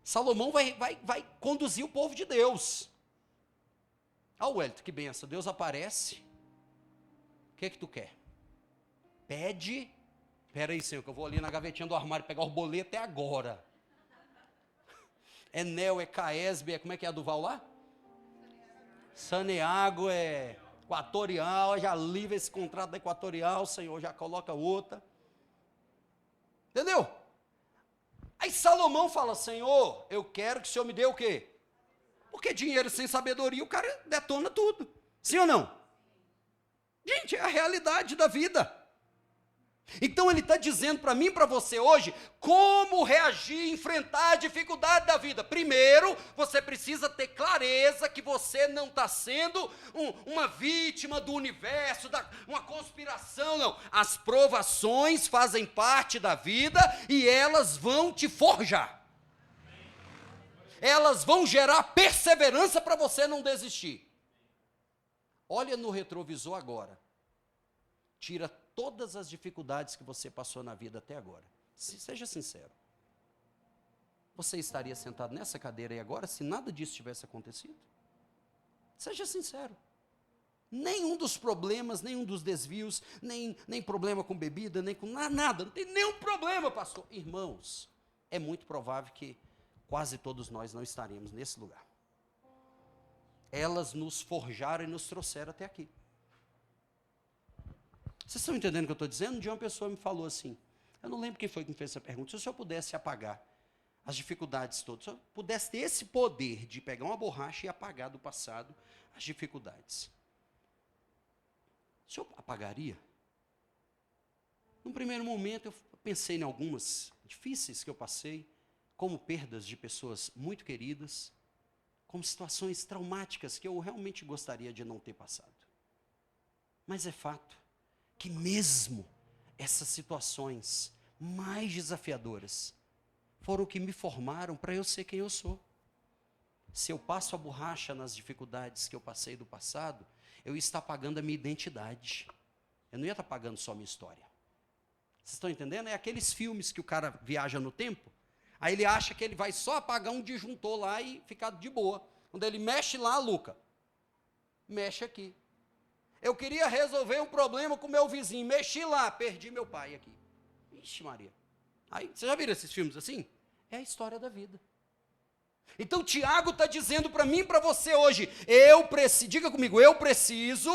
Salomão vai conduzir o povo de Deus. Wellington, que benção, Deus aparece. O que tu quer? Pede. Espera aí, Senhor, que eu vou ali na gavetinha do armário pegar o boleto até agora. É Nel, é Caesb, como é que é a Duval lá? Saneago, é Equatorial, já livra esse contrato da Equatorial, Senhor, já coloca outra. Entendeu? Aí Salomão fala, Senhor, eu quero que o Senhor me dê o quê? Porque dinheiro sem sabedoria, o cara detona tudo. Sim ou não? Gente, é a realidade da vida. Então ele está dizendo para mim e para você hoje, como reagir, enfrentar a dificuldade da vida. Primeiro, você precisa ter clareza que você não está sendo uma vítima do universo, uma conspiração, não. As provações fazem parte da vida e elas vão te forjar. Elas vão gerar perseverança para você não desistir. Olha no retrovisor agora. Tira todas as dificuldades que você passou na vida até agora. Seja sincero. Você estaria sentado nessa cadeira aí agora se nada disso tivesse acontecido? Seja sincero. Nenhum dos problemas, nenhum dos desvios, nem problema com bebida, nem com nada. Não tem nenhum problema, pastor. Irmãos, é muito provável que quase todos nós não estaremos nesse lugar. Elas nos forjaram e nos trouxeram até aqui. Vocês estão entendendo o que eu estou dizendo? Um dia uma pessoa me falou assim, eu não lembro quem foi que me fez essa pergunta, se o senhor pudesse apagar as dificuldades todas, se o senhor pudesse ter esse poder de pegar uma borracha e apagar do passado as dificuldades, o senhor apagaria? Num primeiro momento eu pensei em algumas difíceis que eu passei, como perdas de pessoas muito queridas, como situações traumáticas que eu realmente gostaria de não ter passado. Mas é fato que mesmo essas situações mais desafiadoras foram o que me formaram para eu ser quem eu sou. Se eu passo a borracha nas dificuldades que eu passei do passado, eu ia estar apagando a minha identidade. Eu não ia estar apagando só a minha história. Vocês estão entendendo? É aqueles filmes que o cara viaja no tempo, aí ele acha que ele vai só apagar um disjuntor lá e ficar de boa. Quando ele mexe lá, Luca, mexe aqui. Eu queria resolver um problema com meu vizinho, mexi lá, perdi meu pai aqui. Ixi Maria. Aí, você já viram esses filmes assim? É a história da vida. Então Tiago está dizendo para mim e para você hoje, diga comigo, eu preciso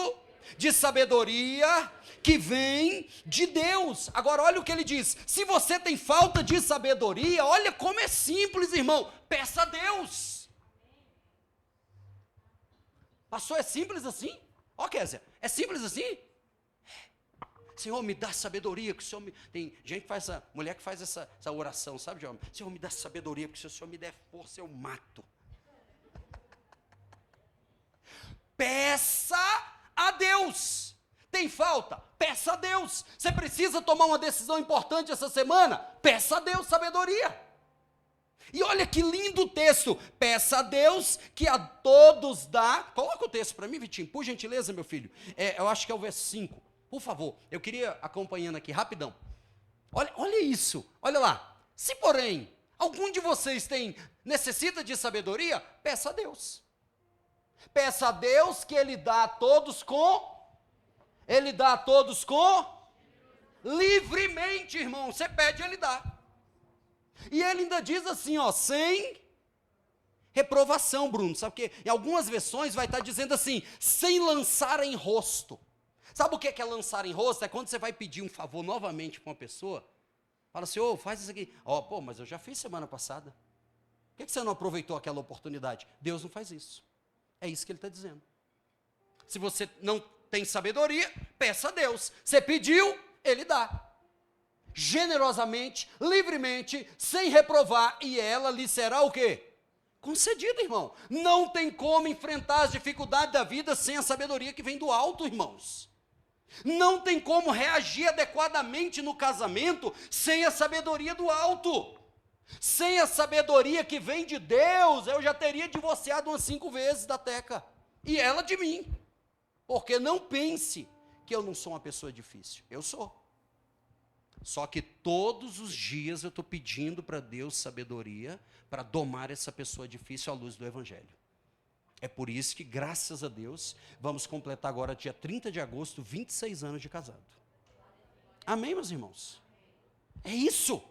de sabedoria que vem de Deus. Agora olha o que ele diz, se você tem falta de sabedoria, olha como é simples, irmão, peça a Deus. Pastor, é simples assim? Ó, Kézia, é simples assim? Senhor, me dá sabedoria, que o Senhor me... Tem gente que faz mulher que faz essa oração, sabe, João? Senhor, me dá sabedoria, porque se o Senhor me der força, eu mato. Peça a Deus. Tem falta? Peça a Deus. Você precisa tomar uma decisão importante essa semana? Peça a Deus sabedoria. E olha que lindo o texto, peça a Deus que a todos dá, coloca o texto para mim, Vitinho, por gentileza, meu filho, eu acho que é o verso 5, por favor, eu queria acompanhando aqui, rapidão, olha isso, olha lá, se porém, algum de vocês necessita de sabedoria, peça a Deus que Ele dá a todos livremente, irmão, você pede, Ele dá. E ele ainda diz assim, ó, sem reprovação, Bruno, sabe o quê? Em algumas versões vai estar dizendo assim, sem lançar em rosto. Sabe o que é lançar em rosto? É quando você vai pedir um favor novamente para uma pessoa, fala assim, faz isso aqui. Mas eu já fiz semana passada. Por que você não aproveitou aquela oportunidade? Deus não faz isso. É isso que ele está dizendo. Se você não tem sabedoria, peça a Deus. Você pediu, Ele dá. Generosamente, livremente, sem reprovar, e ela lhe será o quê? Concedida, irmão. Não tem como enfrentar as dificuldades da vida sem a sabedoria que vem do alto, irmãos. Não tem como reagir adequadamente no casamento sem a sabedoria do alto. Sem a sabedoria que vem de Deus, eu já teria divorciado umas 5 vezes da Teca. E ela de mim. Porque não pense que eu não sou uma pessoa difícil. Eu sou. Só que todos os dias eu estou pedindo para Deus sabedoria para domar essa pessoa difícil à luz do Evangelho. É por isso que, graças a Deus, vamos completar agora, dia 30 de agosto, 26 anos de casado. Amém, meus irmãos? É isso.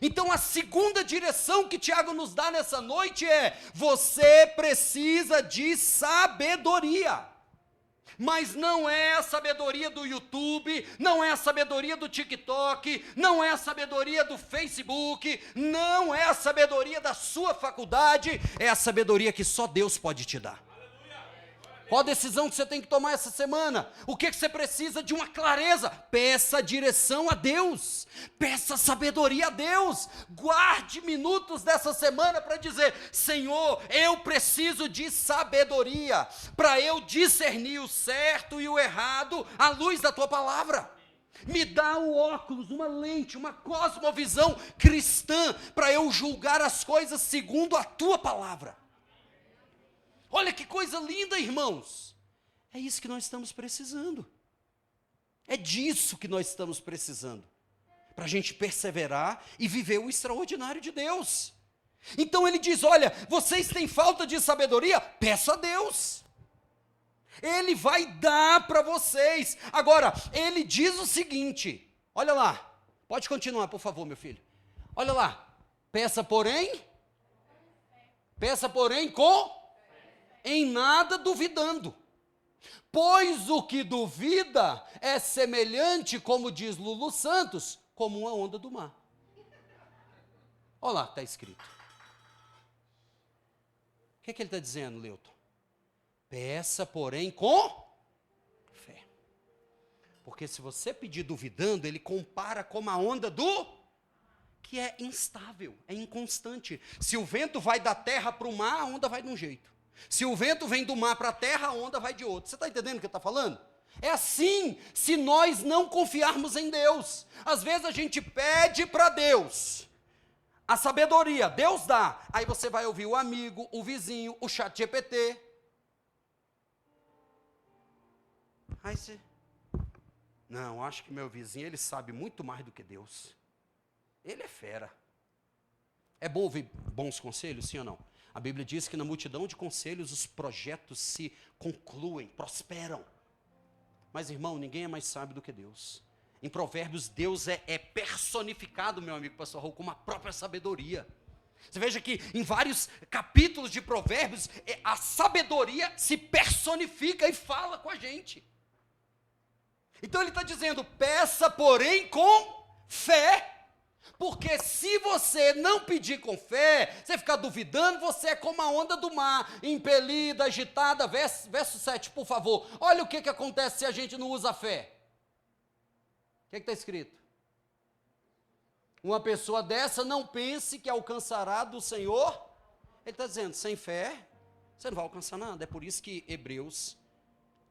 Então a segunda direção que Tiago nos dá nessa noite é, você precisa de sabedoria. Mas não é a sabedoria do YouTube, não é a sabedoria do TikTok, não é a sabedoria do Facebook, não é a sabedoria da sua faculdade, é a sabedoria que só Deus pode te dar. Qual a decisão que você tem que tomar essa semana? O que você precisa? De uma clareza. Peça direção a Deus. Peça sabedoria a Deus. Guarde minutos dessa semana para dizer, Senhor, eu preciso de sabedoria para eu discernir o certo e o errado à luz da Tua palavra. Me dá um óculos, uma lente, uma cosmovisão cristã para eu julgar as coisas segundo a Tua palavra. Olha que coisa linda, irmãos. É isso que nós estamos precisando. É disso que nós estamos precisando. Para a gente perseverar e viver o extraordinário de Deus. Então ele diz, olha, vocês têm falta de sabedoria? Peça a Deus. Ele vai dar para vocês. Agora, ele diz o seguinte, olha lá. Pode continuar, por favor, meu filho. Olha lá. Peça, porém, com... em nada duvidando. Pois o que duvida é semelhante, como diz Lulu Santos, como uma onda do mar. Olha lá, está escrito. O que ele está dizendo, Leuton? Peça, porém, com fé. Porque se você pedir duvidando, ele compara como a onda do que é instável, é inconstante. Se o vento vai da terra para o mar, a onda vai de um jeito. Se o vento vem do mar para a terra, a onda vai de outro. Você está entendendo o que eu estou falando? É assim, se nós não confiarmos em Deus. Às vezes a gente pede para Deus a sabedoria, Deus dá. Aí você vai ouvir o amigo, o vizinho, o chat GPT. Aí você... Não, acho que meu vizinho, ele sabe muito mais do que Deus. Ele é fera. É bom ouvir bons conselhos, sim ou não? A Bíblia diz que na multidão de conselhos os projetos se concluem, prosperam. Mas, irmão, ninguém é mais sábio do que Deus. Em Provérbios, Deus é personificado, meu amigo pastor Raul, como a própria sabedoria. Você veja que em vários capítulos de Provérbios, a sabedoria se personifica e fala com a gente. Então ele está dizendo, peça, porém, com fé. Porque se você não pedir com fé, você ficar duvidando, você é como a onda do mar, impelida, agitada. Verso 7, por favor. Olha o que acontece se a gente não usa fé. O que está escrito? Uma pessoa dessa não pense que alcançará do Senhor. Ele está dizendo, sem fé, você não vai alcançar nada. É por isso que Hebreus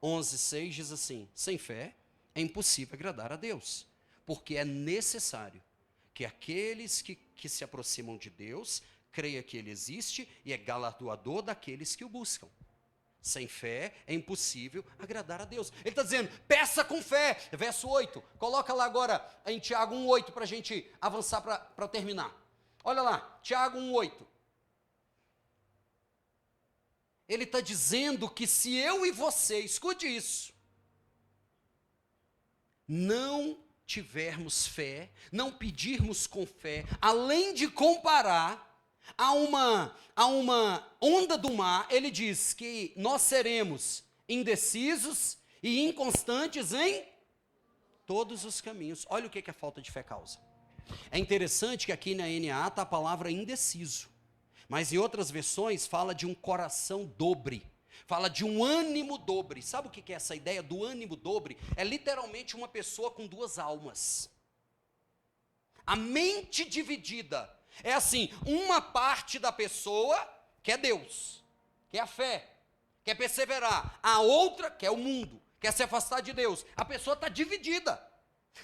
11:6 diz assim, sem fé é impossível agradar a Deus, porque é necessário que aqueles que se aproximam de Deus, creia que Ele existe e é galardoador daqueles que o buscam. Sem fé é impossível agradar a Deus. Ele está dizendo, peça com fé. Verso 8, coloca lá agora em Tiago 1:8 para a gente avançar para terminar. Olha lá, Tiago 1:8. Ele está dizendo que se eu e você, escute isso, não tivermos fé, não pedirmos com fé, além de comparar a uma onda do mar, ele diz que nós seremos indecisos e inconstantes em todos os caminhos. Olha o que a falta de fé causa. É interessante que aqui na NA está a palavra indeciso, mas em outras versões fala de um coração dobre. Fala de um ânimo dobre. Sabe o que é essa ideia do ânimo dobre? É literalmente uma pessoa com duas almas. A mente dividida. É assim, uma parte da pessoa quer Deus, quer a fé, quer perseverar. A outra quer o mundo, quer se afastar de Deus. A pessoa está dividida.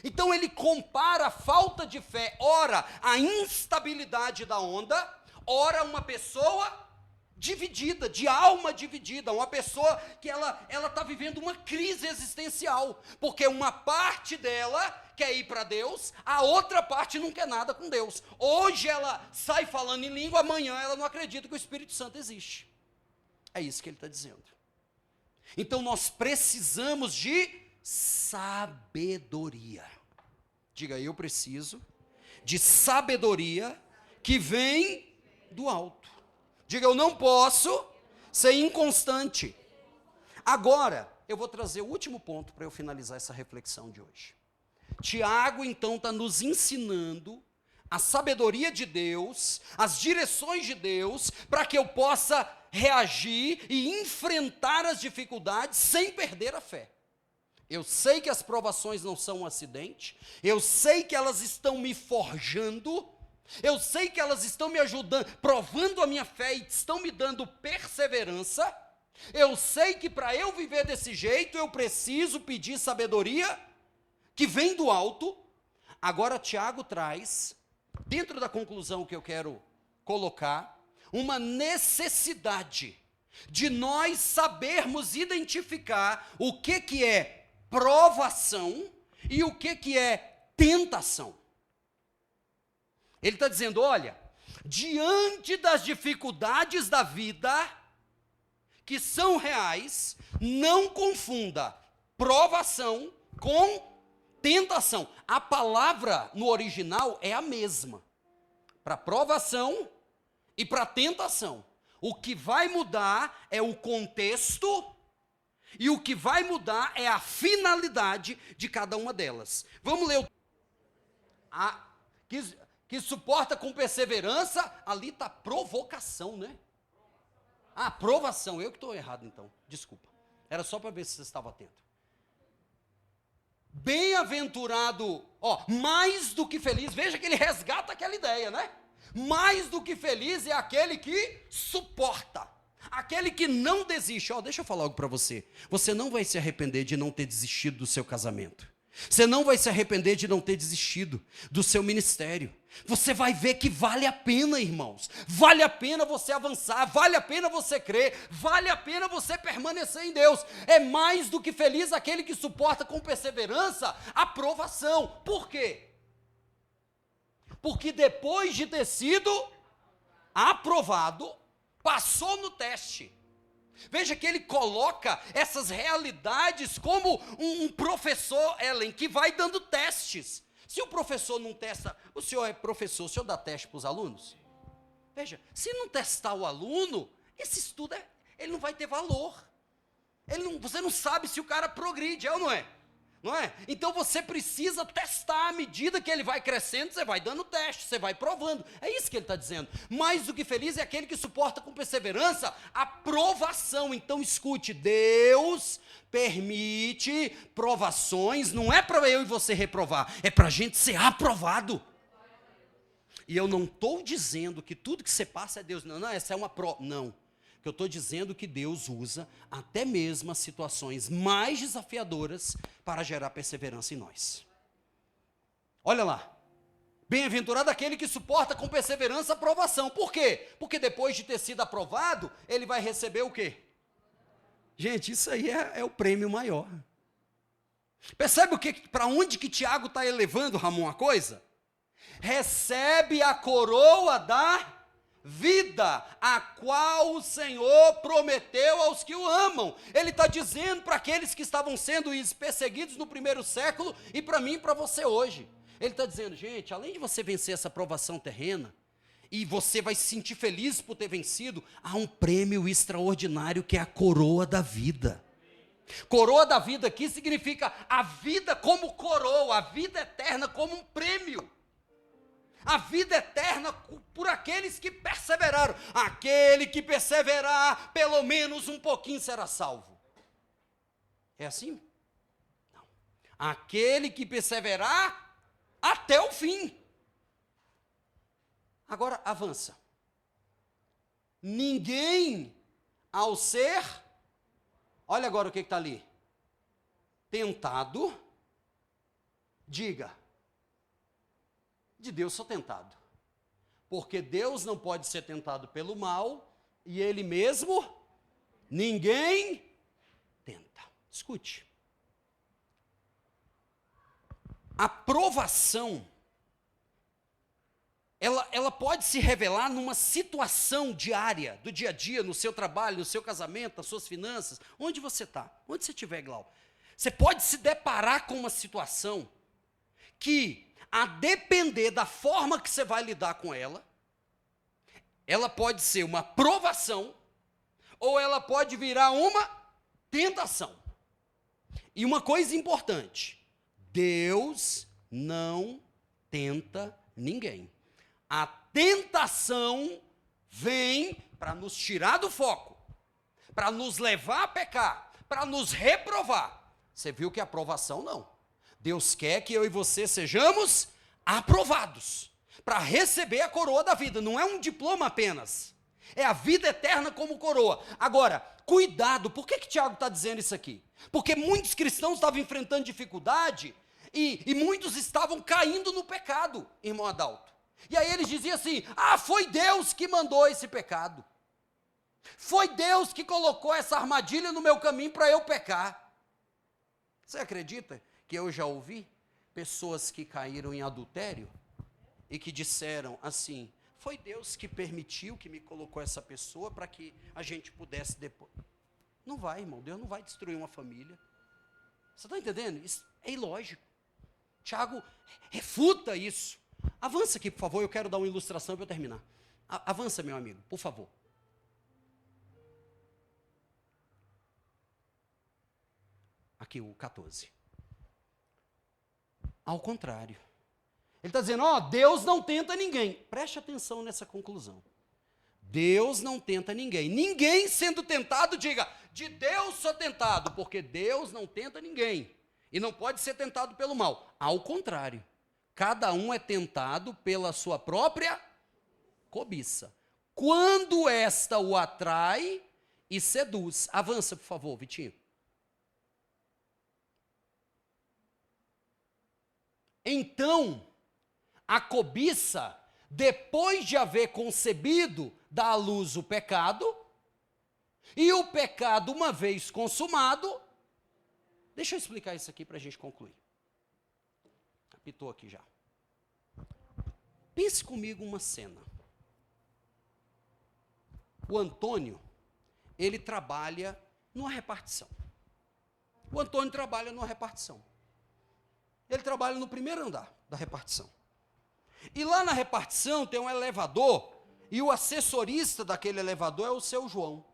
Então ele compara a falta de fé, ora a instabilidade da onda, ora uma pessoa dividida, de alma dividida, uma pessoa que ela está vivendo uma crise existencial, porque uma parte dela quer ir para Deus, a outra parte não quer nada com Deus. Hoje ela sai falando em língua, amanhã ela não acredita que o Espírito Santo existe. É isso que ele está dizendo. Então nós precisamos de sabedoria. Diga, eu preciso de sabedoria que vem do alto. Diga, eu não posso ser inconstante. Agora, eu vou trazer o último ponto para eu finalizar essa reflexão de hoje. Tiago, então, está nos ensinando a sabedoria de Deus, as direções de Deus, para que eu possa reagir e enfrentar as dificuldades sem perder a fé. Eu sei que as provações não são um acidente, eu sei que elas estão me forjando, eu sei que elas estão me ajudando, provando a minha fé e estão me dando perseverança. Eu sei que para eu viver desse jeito, eu preciso pedir sabedoria que vem do alto. Agora Tiago traz, dentro da conclusão que eu quero colocar, uma necessidade de nós sabermos identificar o que é provação e o que é tentação. Ele está dizendo, olha, diante das dificuldades da vida, que são reais, não confunda provação com tentação. A palavra no original é a mesma, para provação e para tentação. O que vai mudar é o contexto e o que vai mudar é a finalidade de cada uma delas. Vamos ler que suporta com perseverança, ali está provocação, né? Provação, eu que estou errado então, desculpa. Era só para ver se você estava atento. Bem-aventurado, mais do que feliz, veja que ele resgata aquela ideia, né? Mais do que feliz é aquele que suporta, aquele que não desiste. Deixa eu falar algo para você. Você não vai se arrepender de não ter desistido do seu casamento. Você não vai se arrepender de não ter desistido do seu ministério. Você vai ver que vale a pena, irmãos. Vale a pena você avançar, vale a pena você crer, vale a pena você permanecer em Deus. É mais do que feliz aquele que suporta com perseverança a provação. Por quê? Porque depois de ter sido aprovado, passou no teste. Veja que ele coloca essas realidades como um professor, Ellen, que vai dando testes. Se o professor não testa, o senhor é professor, o senhor dá teste para os alunos? Veja, se não testar o aluno, esse estudo ele não vai ter valor. Você não sabe se o cara progride, é ou não é? Não é? Então você precisa testar à medida que ele vai crescendo, você vai dando teste, você vai provando. É isso que ele está dizendo. Mais do que feliz é aquele que suporta com perseverança a provação. Então escute, Deus permite provações, não é para eu e você reprovar, é para a gente ser aprovado. E eu não estou dizendo que tudo que você passa é Deus. Não, essa é uma prova. Não. Que eu estou dizendo que Deus usa até mesmo as situações mais desafiadoras para gerar perseverança em nós. Olha lá. Bem-aventurado aquele que suporta com perseverança a provação. Por quê? Porque depois de ter sido aprovado, ele vai receber o quê? Gente, isso aí é o prêmio maior. Percebe para onde que Tiago está elevando, Ramon, a coisa? Recebe a coroa da vida, a qual o Senhor prometeu aos que o amam. Ele está dizendo para aqueles que estavam sendo perseguidos no primeiro século e para mim e para você hoje. Ele está dizendo, gente, além de você vencer essa provação terrena, e você vai se sentir feliz por ter vencido, há um prêmio extraordinário que é a coroa da vida. Coroa da vida aqui significa a vida como coroa, a vida eterna como um prêmio. A vida eterna por aqueles que perseveraram. Aquele que perseverar, pelo menos um pouquinho será salvo. É assim? Não. Aquele que perseverar até o fim. Agora, avança. Ninguém, ao ser, olha agora o que está ali. Tentado, diga. De Deus sou tentado, porque Deus não pode ser tentado pelo mal, e Ele mesmo, ninguém tenta. Escute, a provação, ela pode se revelar numa situação diária, do dia a dia, no seu trabalho, no seu casamento, nas suas finanças, onde você está, onde você estiver, Glau. Você pode se deparar com uma situação que, a depender da forma que você vai lidar com ela, ela pode ser uma provação, ou ela pode virar uma tentação. E uma coisa importante, Deus não tenta ninguém. A tentação vem para nos tirar do foco, para nos levar a pecar, para nos reprovar. Você viu que a aprovação não. Deus quer que eu e você sejamos aprovados para receber a coroa da vida. Não é um diploma apenas. É a vida eterna como coroa. Agora, cuidado. Por que Tiago está dizendo isso aqui? Porque muitos cristãos estavam enfrentando dificuldade e muitos estavam caindo no pecado, irmão Adalto. E aí eles diziam assim, foi Deus que mandou esse pecado. Foi Deus que colocou essa armadilha no meu caminho para eu pecar. Você acredita que eu já ouvi pessoas que caíram em adultério e que disseram assim, foi Deus que permitiu, que me colocou essa pessoa para que a gente pudesse depois. Não vai, irmão, Deus não vai destruir uma família. Você está entendendo? Isso é ilógico. Tiago refuta isso. Avança aqui, por favor, eu quero dar uma ilustração para eu terminar. Avança, meu amigo, por favor. Aqui o 14. Ao contrário. Ele está dizendo, ó, Deus não tenta ninguém. Preste atenção nessa conclusão. Deus não tenta ninguém. Ninguém sendo tentado, diga, de Deus sou tentado, porque Deus não tenta ninguém. E não pode ser tentado pelo mal. Ao contrário. Cada um é tentado pela sua própria cobiça. Quando esta o atrai e seduz. Avança, por favor, Vitinho. Então, a cobiça, depois de haver concebido, dá à luz o pecado, e o pecado, uma vez consumado, deixa eu explicar isso aqui para a gente concluir. Apitou aqui já. Pense comigo uma cena. O Antônio, ele trabalha numa repartição. O Antônio trabalha numa repartição. Ele trabalha no primeiro andar da repartição. E lá na repartição tem um elevador, e o assessorista daquele elevador é o seu João.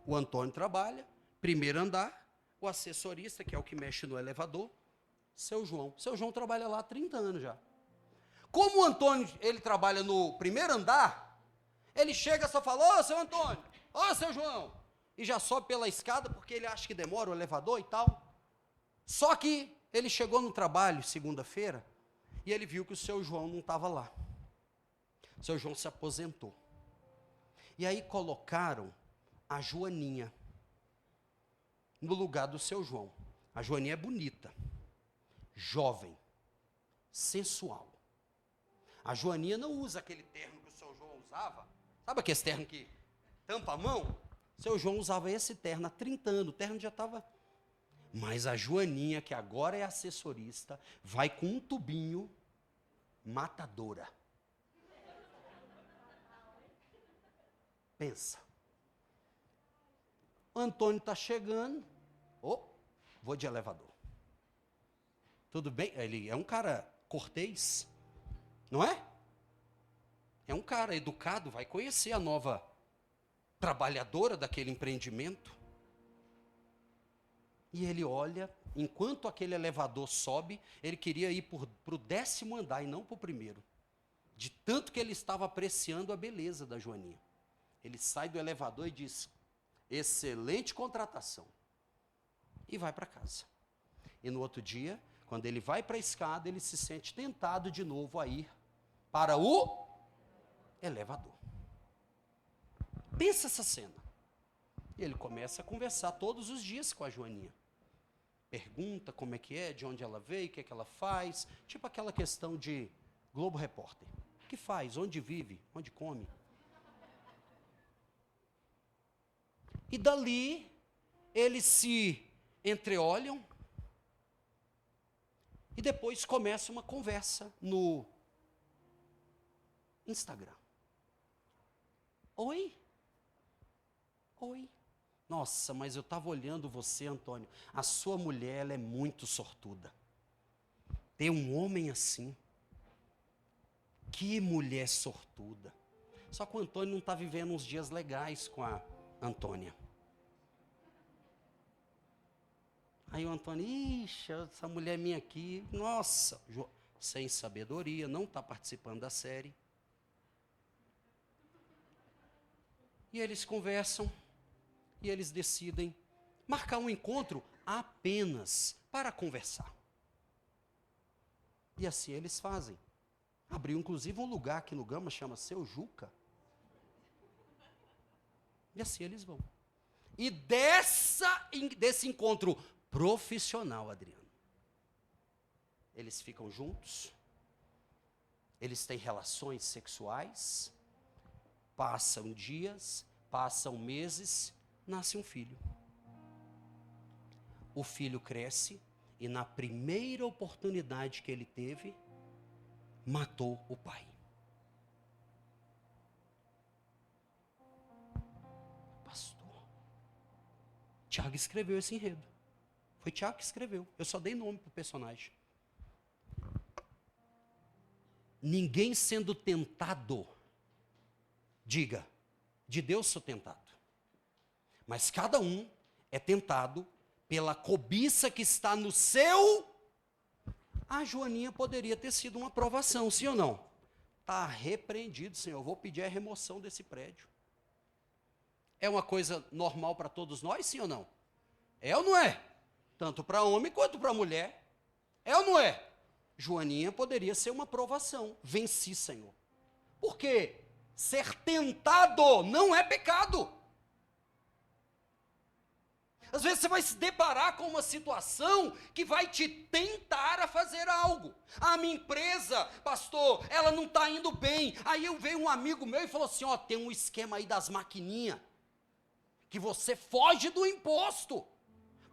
O Antônio trabalha, primeiro andar, o assessorista, que é o que mexe no elevador, seu João. Seu João trabalha lá há 30 anos já. Como o Antônio, ele trabalha no primeiro andar, ele chega e só fala, ô, seu Antônio, ô, seu João, e já sobe pela escada, porque ele acha que demora o elevador e tal. Só que ele chegou no trabalho, segunda-feira, e ele viu que o seu João não estava lá. O seu João se aposentou. E aí colocaram a Joaninha no lugar do seu João. A Joaninha é bonita, jovem, sensual. A Joaninha não usa aquele terno que o seu João usava. Sabe aquele terno que tampa a mão? O seu João usava esse terno há 30 anos. O terno já estava... Mas a Joaninha, que agora é assessorista, vai com um tubinho matadora. Pensa. O Antônio está chegando. Vou de elevador. Tudo bem? Ele é um cara cortês, não é? É um cara educado, vai conhecer a nova trabalhadora daquele empreendimento. E ele olha, enquanto aquele elevador sobe, ele queria ir para o 10º andar e não para o primeiro. De tanto que ele estava apreciando a beleza da Joaninha. Ele sai do elevador e diz, excelente contratação. E vai para casa. E no outro dia, quando ele vai para a escada, ele se sente tentado de novo a ir para o elevador. Pensa essa cena. E ele começa a conversar todos os dias com a Joaninha. Pergunta como é que é, de onde ela veio, o que é que ela faz. Tipo aquela questão de Globo Repórter. O que faz, onde vive, onde come. E dali, eles se entreolham. E depois começa uma conversa no Instagram. Oi? Oi? Nossa, mas eu estava olhando você, Antônio. A sua mulher, ela é muito sortuda. Ter um homem assim. Que mulher sortuda. Só que o Antônio não está vivendo uns dias legais com a Antônia. Aí o Antônio, ixi, essa mulher minha aqui, nossa, sem sabedoria, não está participando da série. E eles conversam. E eles decidem marcar um encontro apenas para conversar. E assim eles fazem. Abriu inclusive um lugar aqui no Gama, chama Seu Juca. E assim eles vão. E desse encontro profissional, Adriano, eles ficam juntos, eles têm relações sexuais, passam dias, passam meses, nasce um filho. O filho cresce e na primeira oportunidade que ele teve, matou o pai. Pastor, Tiago escreveu esse enredo. Foi Tiago que escreveu. Eu só dei nome para o personagem. Ninguém sendo tentado, de Deus sou tentado. Mas cada um é tentado pela cobiça que está no seu, a Joaninha poderia ter sido uma provação, sim ou não? Está repreendido, Senhor, eu vou pedir a remoção desse prédio. É uma coisa normal para todos nós, sim ou não? É ou não é? Tanto para homem quanto para mulher. É ou não é? Joaninha poderia ser uma provação. Venci, Senhor. Por quê? Ser tentado não é pecado. Às vezes você vai se deparar com uma situação que vai te tentar a fazer algo. A minha empresa, pastor, ela não está indo bem. Aí veio um amigo meu e falou assim, ó, tem um esquema aí das maquininhas, que você foge do imposto.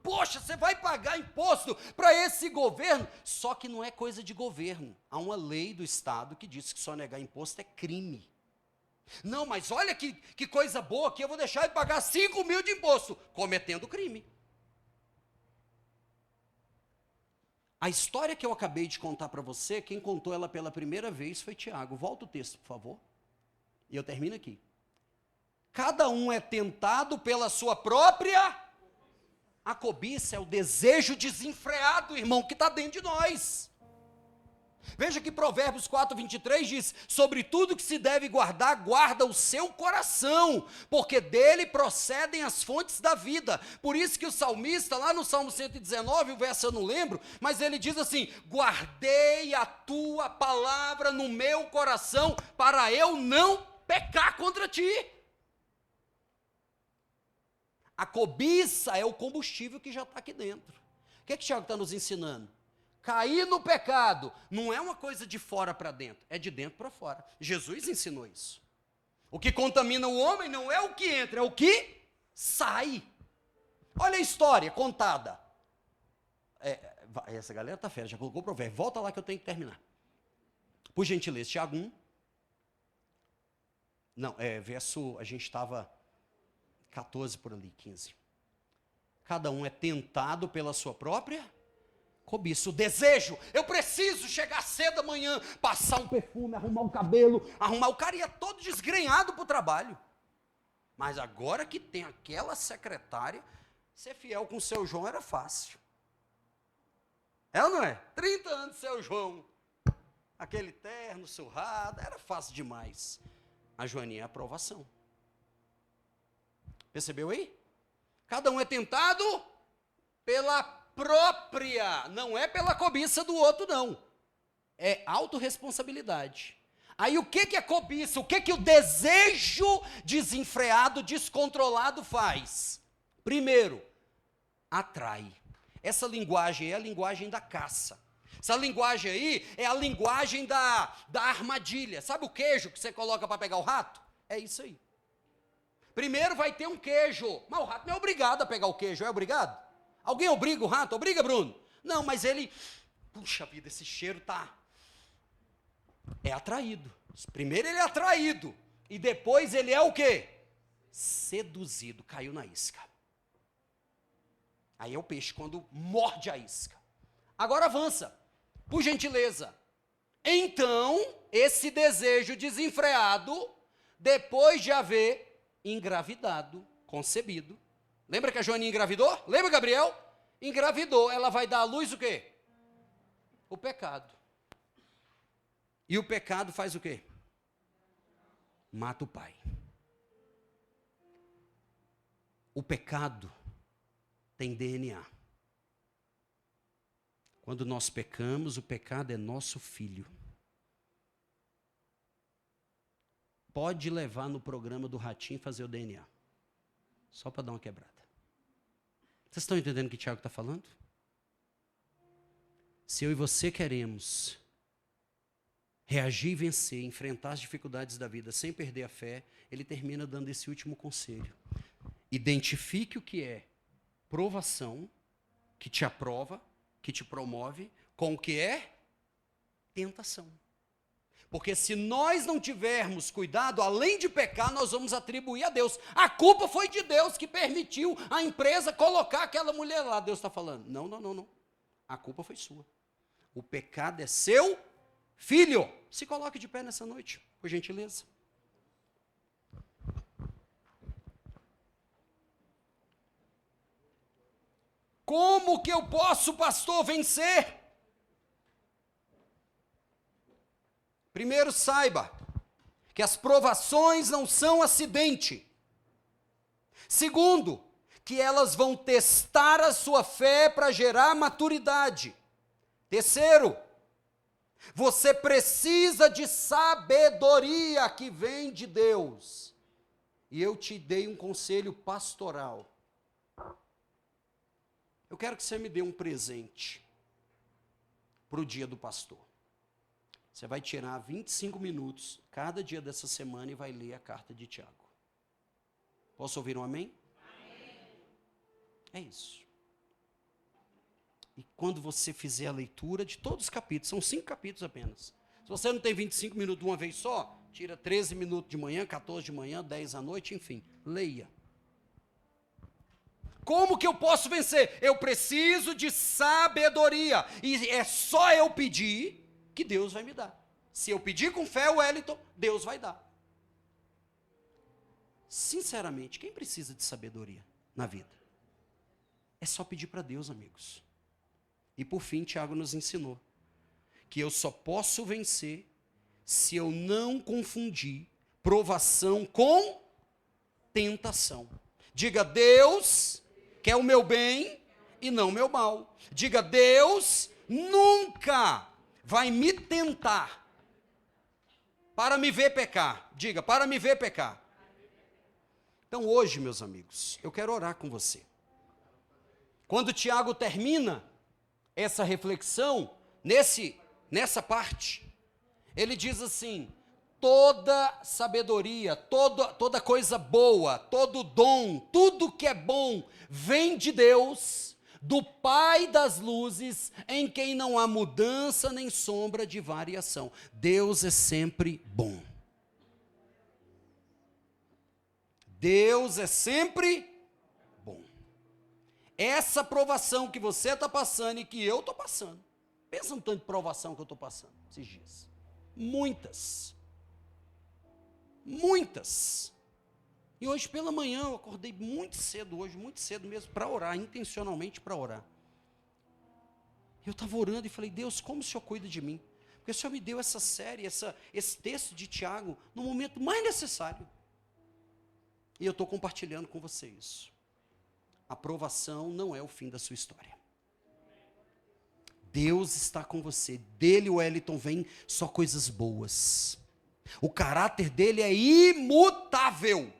Poxa, você vai pagar imposto para esse governo? Só que não é coisa de governo. Há uma lei do Estado que diz que só negar imposto é crime. Não, mas olha que coisa boa, que eu vou deixar de pagar 5 mil de imposto, cometendo crime. A história que eu acabei de contar para você, quem contou ela pela primeira vez foi Tiago. Volta o texto, por favor. E eu termino aqui. Cada um é tentado pela sua própria... A cobiça é o desejo desenfreado, irmão, que está dentro de nós. Veja que Provérbios 4:23 diz, sobre tudo que se deve guardar, guarda o seu coração, porque dele procedem as fontes da vida. Por isso que o salmista, lá no Salmo 119, o verso eu não lembro, mas ele diz assim, guardei a tua palavra no meu coração, para eu não pecar contra ti. A cobiça é o combustível que já está aqui dentro. O que Tiago está nos ensinando? Cair no pecado não é uma coisa de fora para dentro, é de dentro para fora. Jesus ensinou isso. O que contamina o homem não é o que entra, é o que sai. Olha a história contada. Essa galera está fera, já colocou o provérbio. Volta lá que eu tenho que terminar. Por gentileza, Tiago 1. Não, verso, a gente estava 14 por ali, 15. Cada um é tentado pela sua própria cobiça, o desejo. Eu preciso chegar cedo amanhã, passar um perfume, arrumar um cabelo, o cara ia todo desgrenhado para o trabalho. Mas agora que tem aquela secretária, ser fiel com o seu João era fácil. É ou não é? 30 anos, seu João, aquele terno surrado, era fácil demais. A Joaninha é a aprovação. Percebeu aí? Cada um é tentado pela própria, não é pela cobiça do outro, não. É autorresponsabilidade. Aí o que é cobiça? O que o desejo desenfreado, descontrolado faz? Primeiro, atrai. Essa linguagem é a linguagem da caça. Essa linguagem aí é a linguagem da armadilha. Sabe o queijo que você coloca para pegar o rato? É isso aí. Primeiro vai ter um queijo, mas o rato não é obrigado a pegar o queijo, é obrigado? Alguém obriga o rato? Obriga, Bruno? Não, mas ele, puxa vida, esse cheiro é atraído. Primeiro ele é atraído, e depois ele é o quê? Seduzido, caiu na isca. Aí é o peixe quando morde a isca. Agora avança, por gentileza. Então, esse desejo desenfreado, depois de haver engravidado, concebido. Lembra que a Joaninha engravidou? Lembra, Gabriel? Engravidou, ela vai dar à luz o quê? O pecado. E o pecado faz o quê? Mata o pai. O pecado tem DNA. Quando nós pecamos, o pecado é nosso filho. Pode levar no programa do Ratinho fazer o DNA. Só para dar uma quebrada. Vocês estão entendendo o que o Tiago está falando? Se eu e você queremos reagir e vencer, enfrentar as dificuldades da vida sem perder a fé, ele termina dando esse último conselho. Identifique o que é provação, que te aprova, que te promove, com o que é tentação. Porque se nós não tivermos cuidado, além de pecar, nós vamos atribuir a Deus. A culpa foi de Deus que permitiu a empresa colocar aquela mulher lá. Deus está falando, não. A culpa foi sua. O pecado é seu filho. Se coloque de pé nessa noite, por gentileza. Como que eu posso, pastor, vencer? Primeiro, saiba que as provações não são acidente. Segundo, que elas vão testar a sua fé para gerar maturidade. Terceiro, você precisa de sabedoria que vem de Deus. E eu te dei um conselho pastoral. Eu quero que você me dê um presente para o dia do pastor. Você vai tirar 25 minutos cada dia dessa semana e vai ler a carta de Tiago. Posso ouvir um amém? Amém. É isso. E quando você fizer a leitura de todos os capítulos, são 5 capítulos apenas. Se você não tem 25 minutos de uma vez só, tira 13 minutos de manhã, 14 de manhã, 10 à noite, enfim, leia. Como que eu posso vencer? Eu preciso de sabedoria. E é só eu pedir que Deus vai me dar. Se eu pedir com fé, Wellington, Deus vai dar. Sinceramente, quem precisa de sabedoria na vida? É só pedir para Deus, amigos. E por fim, Tiago nos ensinou que eu só posso vencer se eu não confundir provação com tentação. Diga, Deus quer o meu bem e não o meu mal. Diga, Deus nunca vai me tentar para me ver pecar. Diga, para me ver pecar. Então hoje, meus amigos, eu quero orar com você. Quando Tiago termina essa reflexão, nessa parte, ele diz assim: toda sabedoria, toda coisa boa, todo dom, tudo que é bom, vem de Deus, do Pai das luzes, em quem não há mudança nem sombra de variação. Deus é sempre bom. Deus é sempre bom. Essa provação que você está passando e que eu estou passando, pensa no tanto de provação que eu estou passando esses dias. Muitas. E hoje pela manhã eu acordei muito cedo mesmo, para orar, intencionalmente para orar. Eu estava orando e falei, Deus, como o Senhor cuida de mim? Porque o Senhor me deu essa série, esse texto de Tiago, no momento mais necessário. E eu estou compartilhando com você isso. A provação não é o fim da sua história. Deus está com você. Dele, Wellington, vem só coisas boas. O caráter dele é imutável.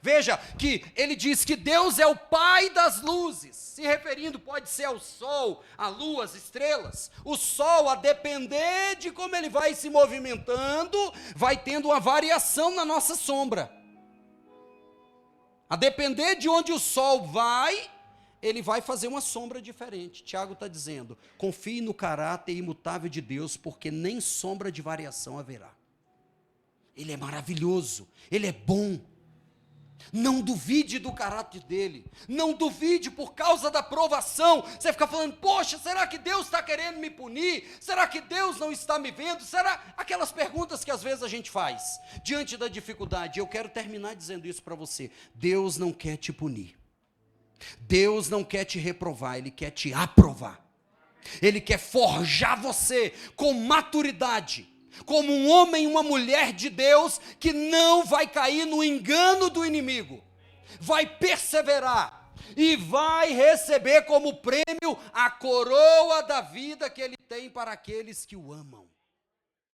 Veja que ele diz que Deus é o Pai das luzes, se referindo, pode ser ao sol, à lua, às estrelas. O sol, a depender de como ele vai se movimentando, vai tendo uma variação na nossa sombra. A depender de onde o sol vai, ele vai fazer uma sombra diferente. Tiago está dizendo, confie no caráter imutável de Deus, porque nem sombra de variação haverá. Ele é maravilhoso, ele é bom. Não duvide do caráter dele, não duvide por causa da provação. Você fica falando, poxa, será que Deus está querendo me punir? Será que Deus não está me vendo? Será? Aquelas perguntas que às vezes a gente faz diante da dificuldade. Eu quero terminar dizendo isso para você. Deus não quer te punir, Deus não quer te reprovar, Ele quer te aprovar. Ele quer forjar você com maturidade, como um homem e uma mulher de Deus que não vai cair no engano do inimigo, vai perseverar e vai receber como prêmio a coroa da vida que ele tem para aqueles que o amam.